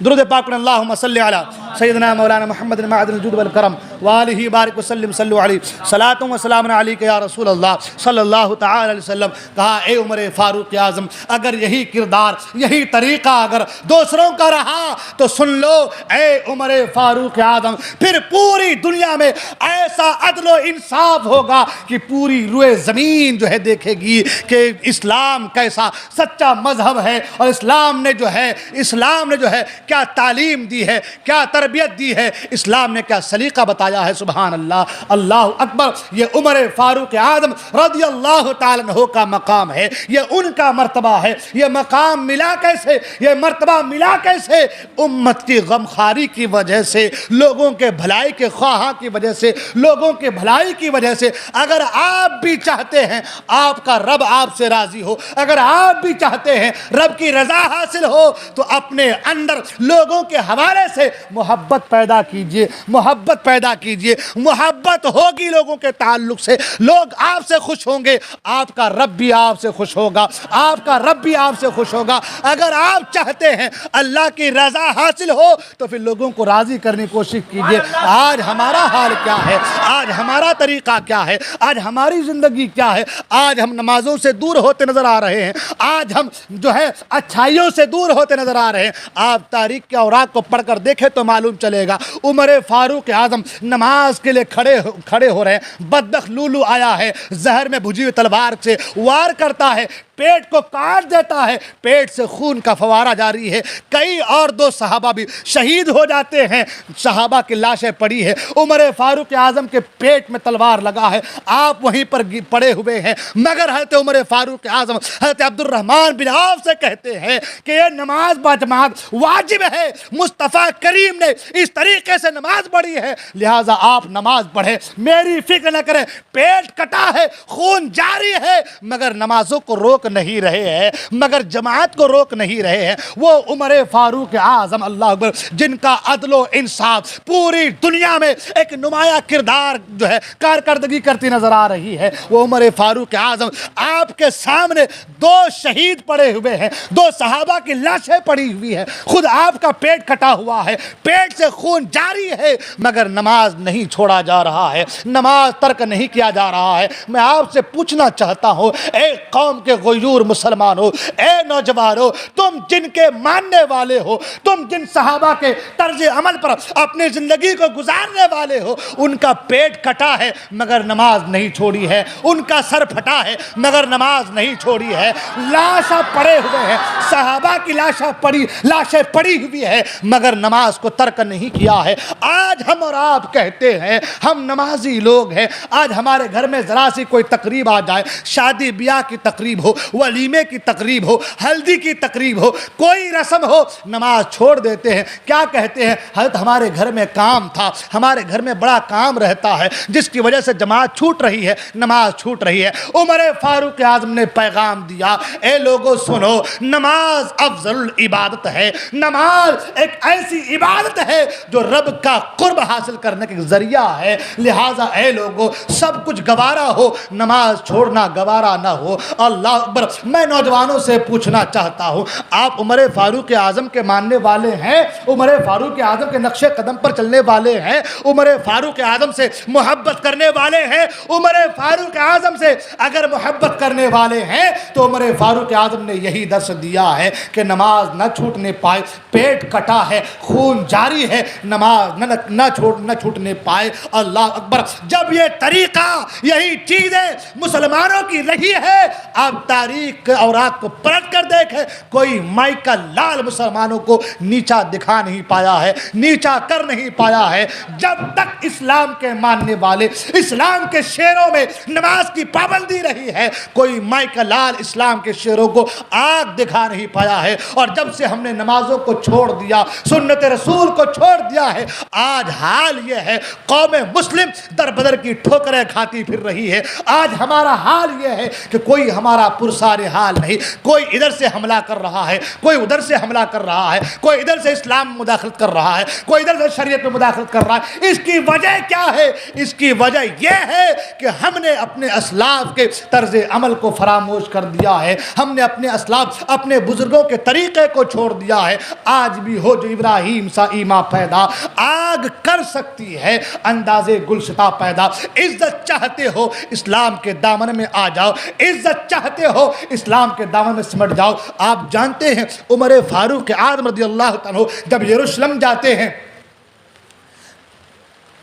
درود پاک پڑھیں، اللہم صلی علی سیدنا مولانا محمد معدن الجود والکرم وآلہ بارک وسلم صلو علیہ صلاۃ و سلام علیک یا رسول اللہ صلی اللہ تعالی علیہ وسلم۔ کہا اے عمر فاروق اعظم اگر یہی کردار، یہی طریقہ اگر دوسروں کا رہا تو سن لو اے عمر فاروق اعظم، پھر پوری دنیا میں ایسا عدل و انصاف ہوگا کہ پوری روئے زمین جو ہے دیکھے گی کہ اسلام کیسا سچا مذہب ہے، اور اسلام نے جو ہے کیا تعلیم دی ہے، کیا تربیت دی ہے، اسلام نے کیا سلیقہ بتایا ہے۔ سبحان اللہ، اللہ اکبر۔ یہ عمر فاروق اعظم رضی اللہ تعالیٰ عنہ کا مقام ہے، یہ ان کا مرتبہ ہے۔ یہ مقام ملا کیسے، یہ مرتبہ ملا کیسے؟ امت کی غمخواری کی وجہ سے، لوگوں کے بھلائی کے خواہاں کی وجہ سے، لوگوں کے بھلائی کی وجہ سے۔ اگر آپ بھی چاہتے ہیں آپ کا رب آپ سے راضی ہو، اگر آپ بھی چاہتے ہیں رب کی رضا حاصل ہو، تو اپنے اندر لوگوں کے حوالے سے محبت پیدا کیجئے، محبت پیدا کیجئے۔ محبت ہوگی لوگوں کے تعلق سے، لوگ آپ سے خوش ہوں گے، آپ کا رب بھی آپ سے خوش ہوگا، آپ کا رب بھی آپ سے خوش ہوگا۔ اگر آپ چاہتے ہیں اللہ کی رضا حاصل ہو تو پھر لوگوں کو راضی کرنے کی کوشش کیجئے۔ آج ہمارا حال کیا ہے، آج ہمارا طریقہ کیا ہے، آج ہماری زندگی کیا ہے؟ آج ہم نمازوں سے دور ہوتے نظر آ رہے ہیں، آج ہم جو ہے اچھائیوں سے دور ہوتے نظر آ رہے ہیں۔ آپ تاریخ کے اوراق کو پڑھ کر دیکھیں تو معلوم چلے گا عمر فاروق اعظم نماز کے لیے کھڑے ہو رہے ہیں، بدبخت لولو آیا ہے، زہر میں بھجی ہوئی تلوار سے وار کرتا ہے، پیٹ کو کاٹ دیتا ہے، پیٹ سے خون کا فوارہ جاری ہے۔ کئی اور 2 صحابہ بھی شہید ہو جاتے ہیں، صحابہ کی لاشیں پڑی ہے، عمر فاروق اعظم کے پیٹ میں تلوار لگا ہے، آپ وہیں پر پڑے ہوئے ہیں، مگر حضرت عمر فاروق اعظم حضرت عبد الرحمن بن عوف سے کہتے ہیں کہ یہ نماز با جماعت واجب ہے، مصطفیٰ کریم نے اس طریقے سے نماز پڑھی ہے، لہٰذا آپ نماز پڑھیں، میری فکر نہ کریں، پیٹ کٹا ہے، خون جاری ہے، مگر نمازوں کو روک نہیں رہے ہیں، مگر جماعت کو روک نہیں رہے ہیں۔ وہ عمر فاروق اعظم، اللہ اکبر، جن کا عدل و انصاف پوری دنیا میں ایک نمایاں کردار جو ہے کارکردگی کرتی نظر آ رہی ہے، وہ عمر فاروق اعظم آپ کے سامنے 2 شہید پڑے ہوئے ہیں، 2 صحابہ کی لاشیں پڑی ہوئی ہیں، خود آپ کا پیٹ کٹا ہوا ہے، پیٹ سے خون جاری ہے، مگر نماز نہیں چھوڑا جا رہا ہے، نماز ترک نہیں کیا جا رہا ہے۔ میں آپ سے پوچھنا چاہتا ہوں، اے قوم کے غیور مسلمانوں، اے نوجوانوں، تم جن کے ماننے والے ہو، تم جن صحابہ کے طرز عمل پر اپنی زندگی کو گزارنے والے ہو، ان کا پیٹ کٹا ہے مگر نماز نہیں چھوڑی ہے، ان کا سر پھٹا ہے مگر نماز نہیں چھوڑی ہے، لاشیں پڑے ہوئے ہیں، صحابہ کی لاشیں پڑی ہوئی ہے مگر نماز کو ترک نہیں کیا ہے۔ آج ہم اور آپ کہتے ہیں ہم نمازی لوگ ہیں، آج ہمارے گھر میں ذرا سی کوئی تقریب آ جائے، شادی بیاہ کی تقریب ہو، ولیمے کی تقریب ہو، ہلدی کی تقریب ہو، کوئی رسم ہو، نماز چھوڑ دیتے ہیں۔ کیا کہتے ہیں؟ حضرت ہمارے گھر میں کام تھا، ہمارے گھر میں بڑا کام رہتا ہے جس کی وجہ سے جماعت چھوٹ رہی ہے، نماز چھوٹ رہی ہے۔ عمر فاروق اعظم نے پیغام دیا، اے لوگو سنو، نماز افضل العبادت ہے، نماز ایک ایسی عبادت ہے جو رب کا قرب حاصل کرنے کا ذریعہ ہے، لہٰذا اے لوگو سب کچھ گوارا ہو، نماز چھوڑنا گوارا نہ ہو۔ اللہ اکبر۔ میں نوجوانوں سے پوچھنا چاہتا ہوں، آپ عمر فاروق اعظم کے ماننے والے ہیں، عمر فاروق اعظم کے نقش قدم پر چلنے والے ہیں، عمر فاروق اعظم سے محبت کرنے والے ہیں، عمر فاروق اعظم سے اگر محبت کرنے والے ہیں تو عمر فاروق اعظم نے یہی درس دیا ہے کہ نماز نہ چھوٹنے پائے، پیٹ کٹا ہے، خون جاری ہے، نماز نہ چھوٹنے پائے۔ اللہ اکبر۔ جب یہ طریقہ، یہی چیزیں مسلمانوں کی رہی ہے، آپ تاریخ کے اوراق کو پلٹ کر دیکھیں، کوئی مائی کا لال مسلمانوں کو نیچا دکھا نہیں پایا ہے، نیچا کر نہیں پایا ہے۔ جب تک اسلام کے ماننے والے، اسلام کے شعروں میں نماز کی پابندی رہی ہے، کوئی مائی کا لال اسلام کے شعروں کو آگ دکھا نہیں پایا ہے۔ اور جب سے ہم نے نمازوں کو چھوڑ دیا، سنت رسول کو چھوڑ دیا ہے، آج حال یہ ہے قوم مسلم در بدر کی ٹھوکریں کھاتی پھر رہی ہے۔ آج ہمارا حال یہ ہے کہ کوئی ہمارا پرسار حال نہیں، کوئی ادھر سے حملہ کر رہا ہے، کوئی ادھر سے حملہ کر رہا ہے، کوئی ادھر سے اسلام میں مداخلت کر رہا ہے، کوئی ادھر سے شریعت میں مداخلت کر رہا ہے۔ اس کی وجہ کیا ہے؟ اس کی وجہ یہ ہے کہ ہم نے اپنے اسلاف کے طرز عمل کو فراموش کر دیا ہے، ہم نے اپنے اسلاف، اپنے بزرگوں کے طریقے کو چھوڑ دیا ہے۔ آج بھی ہو جو ابراہیم سا ایما پیدا، آگ کر سکتی ہے انداز گلشتہ پیدا۔ عزت چاہتے ہو اسلام کے دامن میں آ جاؤ، عزت چاہتے ہو اسلام کے دامن میں سمٹ جاؤ۔ آپ جانتے ہیں عمر فاروق اعظم رضی اللہ عنہ جب یروشلم جاتے ہیں،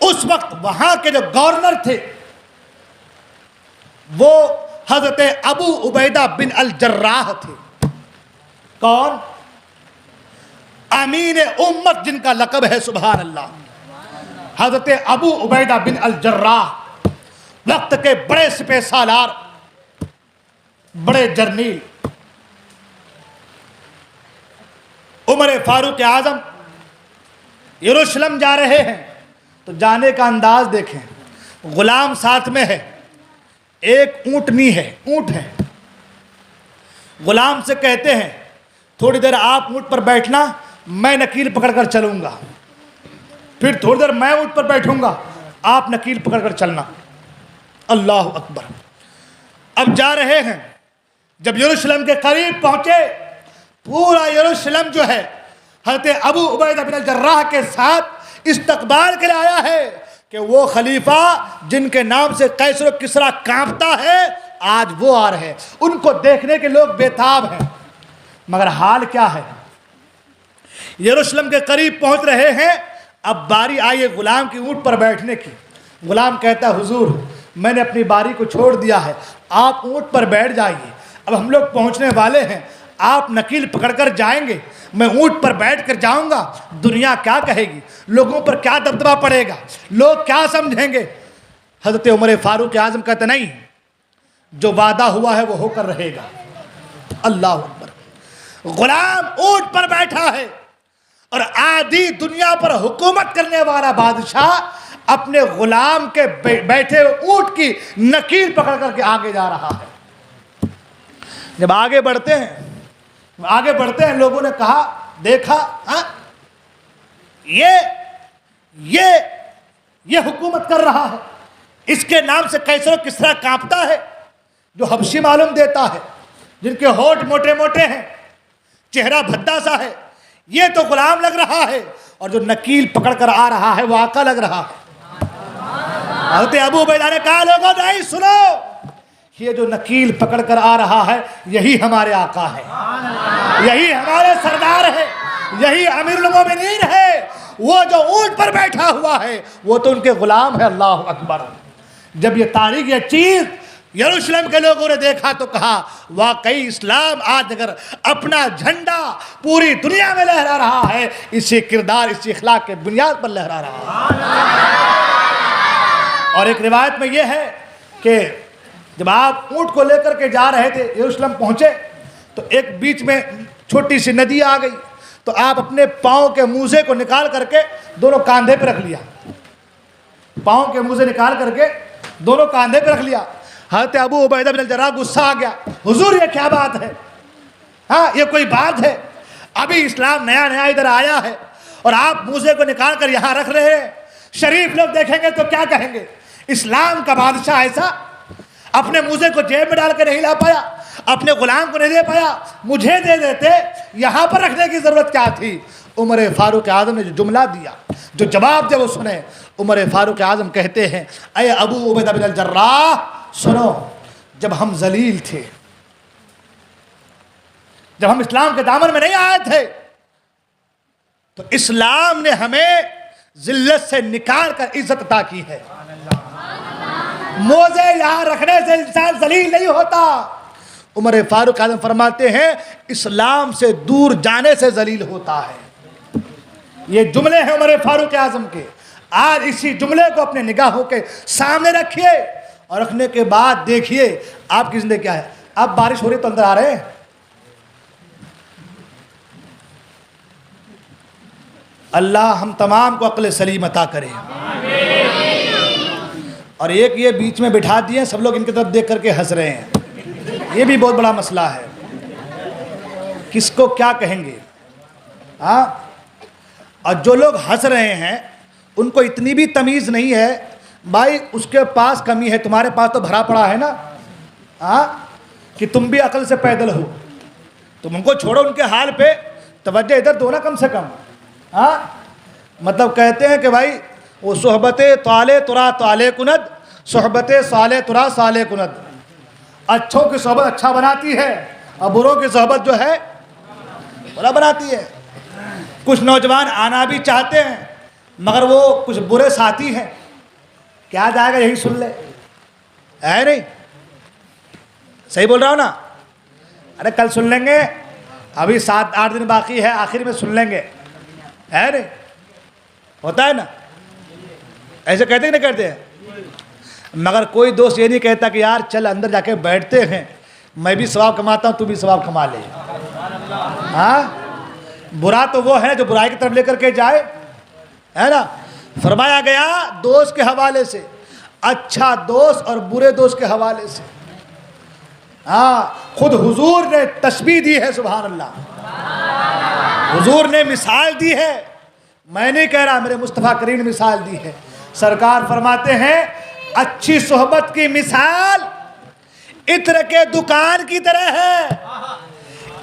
اس وقت وہاں کے جو گورنر تھے وہ حضرت ابو عبیدہ بن الجراح تھے۔ کون؟ امین امت، جن کا لقب ہے سبحان اللہ، حضرت ابو عبیدہ بن الجراح، وقت کے بڑے سپہ سالار، بڑے جرنیل۔ عمر فاروق اعظم یروشلم جا رہے ہیں تو جانے کا انداز دیکھیں، غلام ساتھ میں ہے، ایک اونٹنی ہے، اونٹ ہے، غلام سے کہتے ہیں تھوڑی دیر آپ اونٹ پر بیٹھنا، میں نکیل پکڑ کر چلوں گا، پھر تھوڑی دیر میں اونٹ پر بیٹھوں گا، آپ نکیل پکڑ کر چلنا۔ اللہ اکبر۔ اب جا رہے ہیں، جب یروشلم کے قریب پہنچے، پورا یروشلم جو ہے حضرت ابو عبیدہ بن الجراح کے ساتھ استقبال کے لیے آیا ہے کہ وہ خلیفہ جن کے نام سے قیصر و کسریٰ کانپتا ہے، آج وہ آ رہے ہیں۔ ان کو دیکھنے کے لوگ بےتاب ہیں، مگر حال کیا ہے؟ یروشلم کے قریب پہنچ رہے ہیں، اب باری آئی ہے غلام کی اونٹ پر بیٹھنے کی۔ غلام کہتا ہے حضور میں نے اپنی باری کو چھوڑ دیا ہے، آپ اونٹ پر بیٹھ جائیے، اب ہم لوگ پہنچنے والے ہیں، آپ نکیل پکڑ کر جائیں گے، میں اونٹ پر بیٹھ کر جاؤں گا، دنیا کیا کہے گی، لوگوں پر کیا دبدبہ پڑے گا، لوگ کیا سمجھیں گے؟ حضرت عمر فاروق اعظم کہتے نہیں، جو وعدہ ہوا ہے وہ ہو کر رہے گا۔ اللہ اکبر۔ غلام اونٹ پر بیٹھا ہے اور آدھی دنیا پر حکومت کرنے والا بادشاہ اپنے غلام کے بیٹھے اونٹ کی نکیل پکڑ کر کے آگے جا رہا ہے۔ جب آگے بڑھتے ہیں لوگوں نے کہا، دیکھا یہ حکومت کر رہا ہے، اس کے نام سے کیسر و کسریٰ کانپتا ہے، جو حبشی معلوم دیتا ہے، جن کے ہونٹ موٹے موٹے ہیں، چہرہ بھدا سا ہے، یہ تو غلام لگ رہا ہے، اور جو نکیل پکڑ کر آ رہا ہے وہ آقا لگ رہا ہے۔ حضرت ابو عبیدہ نے کہا، لوگوں نہیں سنو، یہ جو نکیل پکڑ کر آ رہا ہے یہی ہمارے آقا ہے، یہی ہمارے سردار ہے، یہی امیر المومنین ہے، وہ جو اونٹ پر بیٹھا ہوا ہے وہ تو ان کے غلام ہے۔ اللہ اکبر۔ جب یہ تاریخ، یہ چیز یروشلم کے لوگوں نے دیکھا تو کہا، واقعی اسلام آج اگر اپنا جھنڈا پوری دنیا میں لہرا رہا ہے، اسی کردار، اسی اخلاق کے بنیاد پر لہرا رہا ہے۔ اور ایک روایت میں یہ ہے کہ جب آپ اونٹ کو لے کر کے جا رہے تھے، یروشلم پہنچے تو ایک بیچ میں چھوٹی سی ندی آ گئی، تو آپ اپنے پاؤں کے موزے کو نکال کر کے دونوں کاندھے پہ رکھ لیا، پاؤں کے موزے نکال کر کے دونوں کاندھے پہ رکھ لیا۔ حضرت ابو عبیدہ بن الجراح غصہ آ گیا، حضور یہ کیا بات ہے؟ ہاں یہ کوئی بات ہے؟ ابھی اسلام نیا نیا ادھر آیا ہے اور آپ موزے کو نکال کر یہاں رکھ رہے ہیں، شریف لوگ دیکھیں گے تو کیا کہیں گے؟ اسلام کا بادشاہ ایسا اپنے موزے کو جیب میں ڈال کے نہیں لا پایا، اپنے غلام کو نہیں دے پایا، مجھے دے دیتے، یہاں پر رکھنے کی ضرورت کیا تھی؟ عمر فاروق اعظم نے جو جملہ دیا، جو جواب دیا وہ سنیں۔ عمر فاروق اعظم کہتے ہیں، اے ابو عبیدہ بن الجراح سنو، جب ہم ذلیل تھے، جب ہم اسلام کے دامن میں نہیں آئے تھے، تو اسلام نے ہمیں ذلت سے نکال کر عزت عطا کی ہے۔ موزے یہاں رکھنے سے انسان ذلیل نہیں ہوتا۔ عمر فاروق اعظم فرماتے ہیں، اسلام سے دور جانے سے ذلیل ہوتا ہے۔ یہ جملے ہیں عمر فاروق اعظم کے۔ آج اسی جملے کو اپنے نگاہوں کے سامنے رکھیے اور رکھنے کے بعد دیکھیے آپ کی زندگی کیا ہے۔ اب بارش ہو رہی تو اندر آ رہے ہیں، اللہ ہم تمام کو عقل سلیم عطا کرے۔ اور ایک یہ بیچ میں بٹھا دیے، سب لوگ ان کی طرف دیکھ کر کے ہنس رہے ہیں، یہ بھی بہت بڑا مسئلہ ہے، کس کو کیا کہیں گے؟ ہاں، اور جو لوگ ہنس رہے ہیں ان کو اتنی بھی تمیز نہیں ہے، بھائی اس کے پاس کمی ہے، تمہارے پاس تو بھرا پڑا ہے نا، ہاں، کہ تم بھی عقل سے پیدل ہو، تم ان کو چھوڑو، ان کے حال پہ توجہ ادھر دو نا کم سے کم۔ ہاں، مطلب کہتے ہیں کہ بھائی وہ صحبت طالع ترا طالع کند، صحبت صالح ترا صالح کند، اچھوں کی صحبت اچھا بناتی ہے اور بروں کی صحبت جو ہے برا بناتی ہے۔ کچھ نوجوان آنا بھی چاہتے ہیں مگر وہ کچھ برے ساتھی ہیں، کیا جائے گا یہی سن لے، ہے نہیں؟ صحیح بول رہا ہوں نا؟ ارے کل سن لیں گے، ابھی 7-8 دن باقی ہے، آخر میں سن لیں گے، ہے نہیں؟ ہوتا ہے نا؟ ایسے کہتے ہیں نہیں کہتے ہیں؟ مگر کوئی دوست یہ نہیں کہتا کہ یار چل اندر جا کے بیٹھتے ہیں، میں بھی ثواب کماتا ہوں تو بھی ثواب کما لے۔ ہاں، برا تو وہ ہے جو برائی کی طرف لے کر کے جائے، ہے نا؟ فرمایا گیا دوست کے حوالے سے، اچھا دوست اور برے دوست کے حوالے سے۔ ہاں، خود حضور نے تشبیہ دی ہے، سبحان اللہ، حضور نے مثال دی ہے، میں نہیں کہہ رہا، میرے مصطفیٰ کریم نے مثال دی ہے۔ سرکار فرماتے ہیں اچھی صحبت کی مثال عطر کے دکان کی طرح ہے،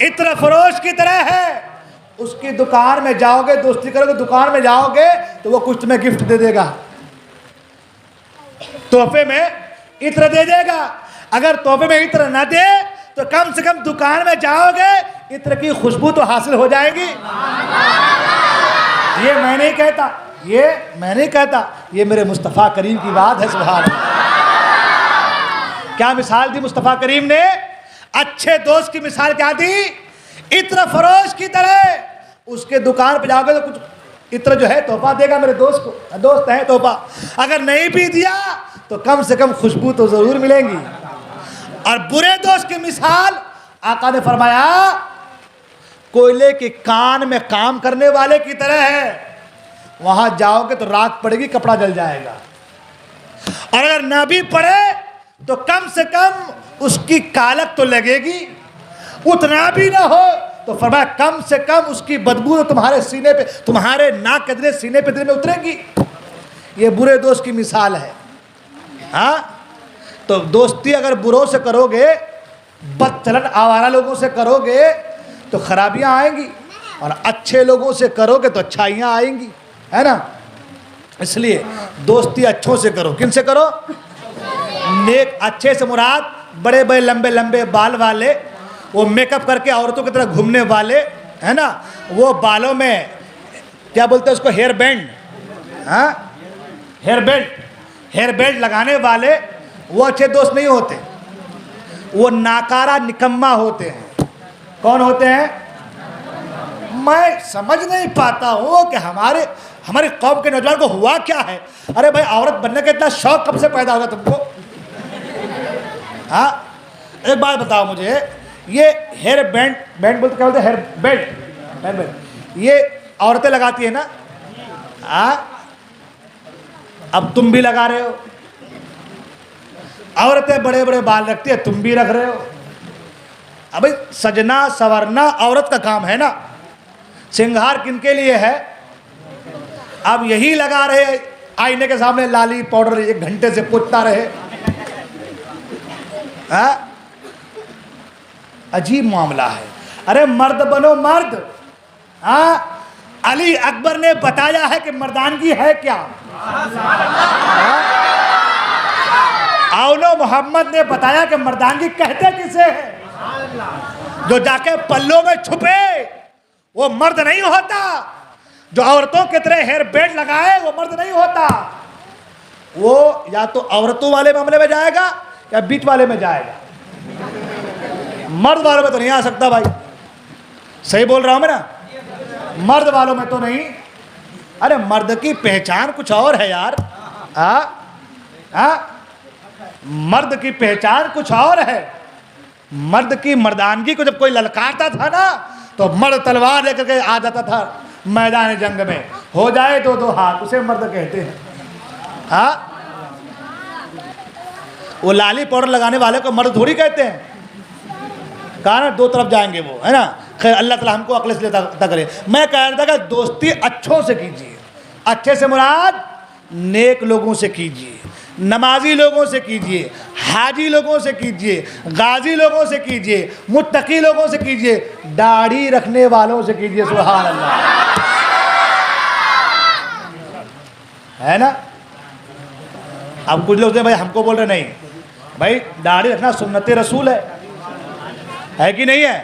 عطر فروش کی طرح ہے۔ اس کی دکان میں جاؤ گے، دوستی کرو گے، دکان میں جاؤ گے تو وہ کچھ تمہیں گفٹ دے دے گا، تحفے میں عطر دے دے گا۔ اگر تحفے میں عطر نہ دے تو کم سے کم دکان میں جاؤ گے، عطر کی خوشبو تو حاصل ہو جائے گی۔ یہ میں نہیں کہتا، یہ میں نہیں کہتا، یہ میرے مصطفیٰ کریم کی بات ہے، سبحان اللہ۔ کیا مثال دی مصطفیٰ کریم نے؟ اچھے دوست کی مثال کیا دی؟ عطر فروش کی طرح. اس کے دکان پہ جاؤ گے تو کچھ عطر جو ہے تحفہ دے گا میرے دوست کو, دوست ہے تحفہ. اگر نہیں بھی دیا تو کم سے کم خوشبو تو ضرور ملیں گی. اور برے دوست کی مثال آقا نے فرمایا کوئلے کے کان میں کام کرنے والے کی طرح ہے. وہاں جاؤ گے تو رات پڑے گی, کپڑا جل جائے گا. اور اگر نہ بھی پڑے تو کم سے کم اس کی کالک تو لگے گی. اتنا بھی نہ ہو تو فرمایا کم سے کم اس کی بدبو تو تمہارے سینے پہ, تمہارے ناک کے ذریعے سینے پہ دل میں اترے گی. یہ برے دوست کی مثال ہے. ہاں تو دوستی اگر بروں سے کرو گے, بد چلن آوارہ لوگوں سے کرو گے تو خرابیاں آئیں گی, اور اچھے لوگوں سے کرو گے تو اچھائیاں آئیں گی, ہے نا. اس لیے دوستی اچھوں سے کرو. کن سے کرو؟ نیک. اچھے سے مراد بڑے بڑے لمبے لمبے بال والے, وہ میک اپ کر کے عورتوں کی طرح گھومنے والے, ہے نا, وہ بالوں میں کیا بولتے ہیں اس کو, ہیئر بینڈ, ہاں ہیئر بینڈ لگانے والے, وہ اچھے دوست نہیں ہوتے. وہ ناکارہ نکما ہوتے ہیں. کون ہوتے ہیں؟ میں سمجھ نہیں پاتا ہوں کہ ہماری قوم کے نوجوان کو ہوا کیا ہے. ارے بھائی عورت بننے کا اتنا شوق کب سے پیدا ہوگا تم کو؟ ہاں ایک بات بتاؤ مجھے, یہ ہیئر بینڈ بولتے کیا بولتے ہیں, ہیئر بینڈ یہ عورتیں لگاتی ہیں نا. ہاں اب تم بھی لگا رہے ہو. عورتیں بڑے بڑے بال رکھتی ہیں, تم بھی رکھ رہے ہو. اب سجنا سورنا عورت کا کام ہے نا. سنگھار کن کے لیے ہے؟ اب یہی لگا رہے آئینے کے سامنے لالی پاؤڈر 1 گھنٹے سے پوچھتا رہے. عجیب معاملہ ہے. ارے مرد بنو مرد. ہاں علی اکبر نے بتایا ہے کہ مردانگی ہے کیا. اولو محمد نے بتایا کہ مردانگی کہتے کسے ہے. جو جا کے پلوں میں چھپے وہ مرد نہیں ہوتا. جو عورتوں کی طرح ہیئر بینڈ لگائے وہ مرد نہیں ہوتا. وہ یا تو عورتوں والے معاملے میں جائے گا یا بیچ والے میں جائے گا. مرد والوں میں تو نہیں آ سکتا بھائی. صحیح بول رہا ہوں میں نا, مرد والوں میں تو نہیں. ارے مرد کی پہچان کچھ اور ہے یار. مرد کی پہچان کچھ اور ہے. مرد کی مردانگی کو جب کوئی للکارتا تھا نا تو مرد تلوار لے کر کے آ جاتا تھا میدان جنگ میں. ہو جائے 2 ہاتھ, اسے مرد کہتے ہیں. ہاں وہ لالی پاؤڈر لگانے والے کو مرد تھوڑی کہتے ہیں. کہا نا 2 طرف جائیں گے وہ, ہے نا. خیر اللہ تعالیٰ ہم کو عقل سے عطا کرے. میں کہہ رہا تھا کہ دوستی اچھوں سے کیجیے. اچھے سے مراد نیک لوگوں سے کیجیے, نمازی لوگوں سے کیجیے, حاجی لوگوں سے کیجیے, غازی لوگوں سے کیجیے, متقی لوگوں سے کیجیے, داڑھی رکھنے والوں سے کیجیے. سبحان اللہ, ہے نا. اب کچھ لوگ بھائی ہم کو بول رہے نہیں بھائی, داڑھی رکھنا سنت رسول ہے کہ نہیں ہے؟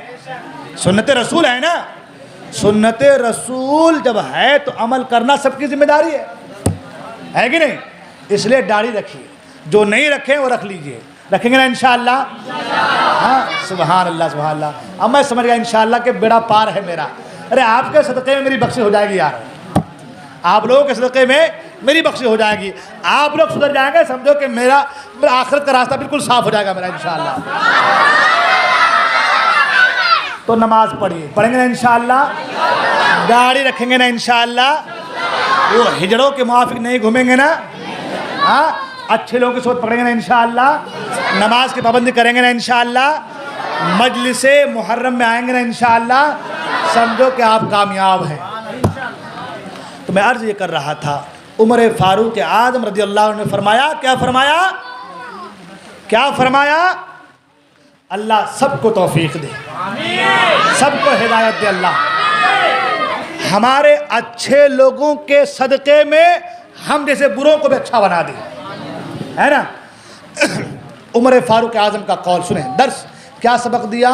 سنت رسول ہے نا. سنت رسول جب ہے تو عمل کرنا سب کی ذمہ داری ہے کہ نہیں. اس لیے داڑھی رکھیے. جو نہیں رکھیں وہ رکھ لیجئے. رکھیں گے نا انشاءاللہ. ہاں سبحان اللہ سبحان اللہ. اب میں سمجھ گیا انشاءاللہ کہ بیڑا پار ہے میرا. ارے آپ کے صدقے میں میری بخشش ہو جائے گی یار. آپ لوگوں کے صدقے میں میری بخشش ہو جائے گی. آپ لوگ سدھر جائیں گے, سمجھو کہ میرا آخرت کا راستہ بالکل صاف ہو جائے گا میرا انشاءاللہ. تو نماز پڑھیں گے نا انشاءاللہ. داڑھی رکھیں گے نا انشاءاللہ. وہ ہجڑوں کے موافق نہیں گھومیں گے نا. ہاں اچھے لوگوں کی سوچ پکڑیں گے نا انشاءاللہ. نماز کی پابندی کریں گے نا انشاءاللہ. مجلس محرم میں آئیں گے نا انشاءاللہ. سمجھو کہ آپ کامیاب ہیں. تو میں عرض یہ کر رہا تھا, عمر فاروق اعظم رضی اللہ عنہ نے فرمایا, کیا فرمایا, اللہ سب کو توفیق دے, سب کو ہدایت دے اللہ. ہمارے اچھے لوگوں کے صدقے میں ہم جیسے بروں کو بھی اچھا بنا دے, ہے نا. عمر فاروق اعظم کا قول سنیں. درس کیا سبق دیا؟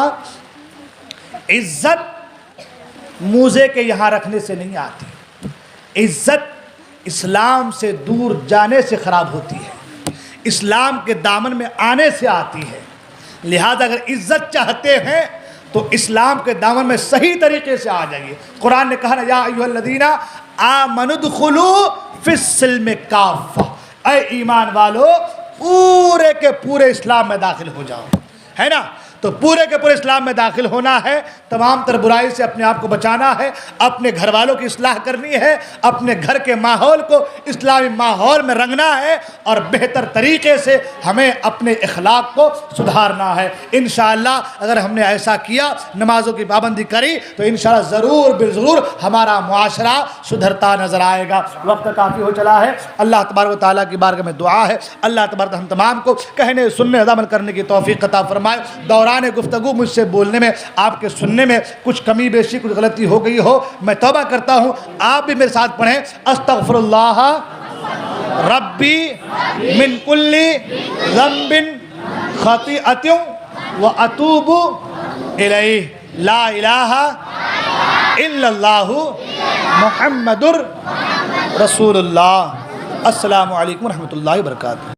عزت موزے کے یہاں رکھنے سے نہیں آتی. عزت اسلام سے دور جانے سے خراب ہوتی ہے, اسلام کے دامن میں آنے سے آتی ہے. لہذا اگر عزت چاہتے ہیں تو اسلام کے دامن میں صحیح طریقے سے آ جائیے. قرآن نے کہا نا یا ایھا الذین آمنوا ادخلوا فی السلم کافہ، اے ایمان والو پورے کے پورے اسلام میں داخل ہو جاؤ، ہے نا. تو پورے کے پورے اسلام میں داخل ہونا ہے، تمام تر برائی سے اپنے آپ کو بچانا ہے، اپنے گھر والوں کی اصلاح کرنی ہے، اپنے گھر کے ماحول کو اسلامی ماحول میں رنگنا ہے، اور بہتر طریقے سے ہمیں اپنے اخلاق کو سدھارنا ہے. انشاءاللہ اگر ہم نے ایسا کیا، نمازوں کی پابندی کری، تو انشاءاللہ ضرور بالضرور ہمارا معاشرہ سدھرتا نظر آئے گا. وقت کافی ہو چلا ہے. اللہ تبارک و تعالیٰ کی بارگاہ میں دعا ہے اللہ تبارک ہم تمام کو کہنے سننے عمل کرنے کی توفیق عطا فرمائے. دوران گفتگو مجھ سے بولنے میں، آپ کے سننے میں کچھ کمی بیشی کچھ غلطی ہو گئی ہو، میں توبہ کرتا ہوں. آپ بھی میرے ساتھ پڑھیں استغفر اللہ ربی من کل ذنب خطیئۃ واتوب الیہ لا الہ الا اللہ محمد رسول اللہ. السلام علیکم ورحمۃ اللہ وبرکاتہ.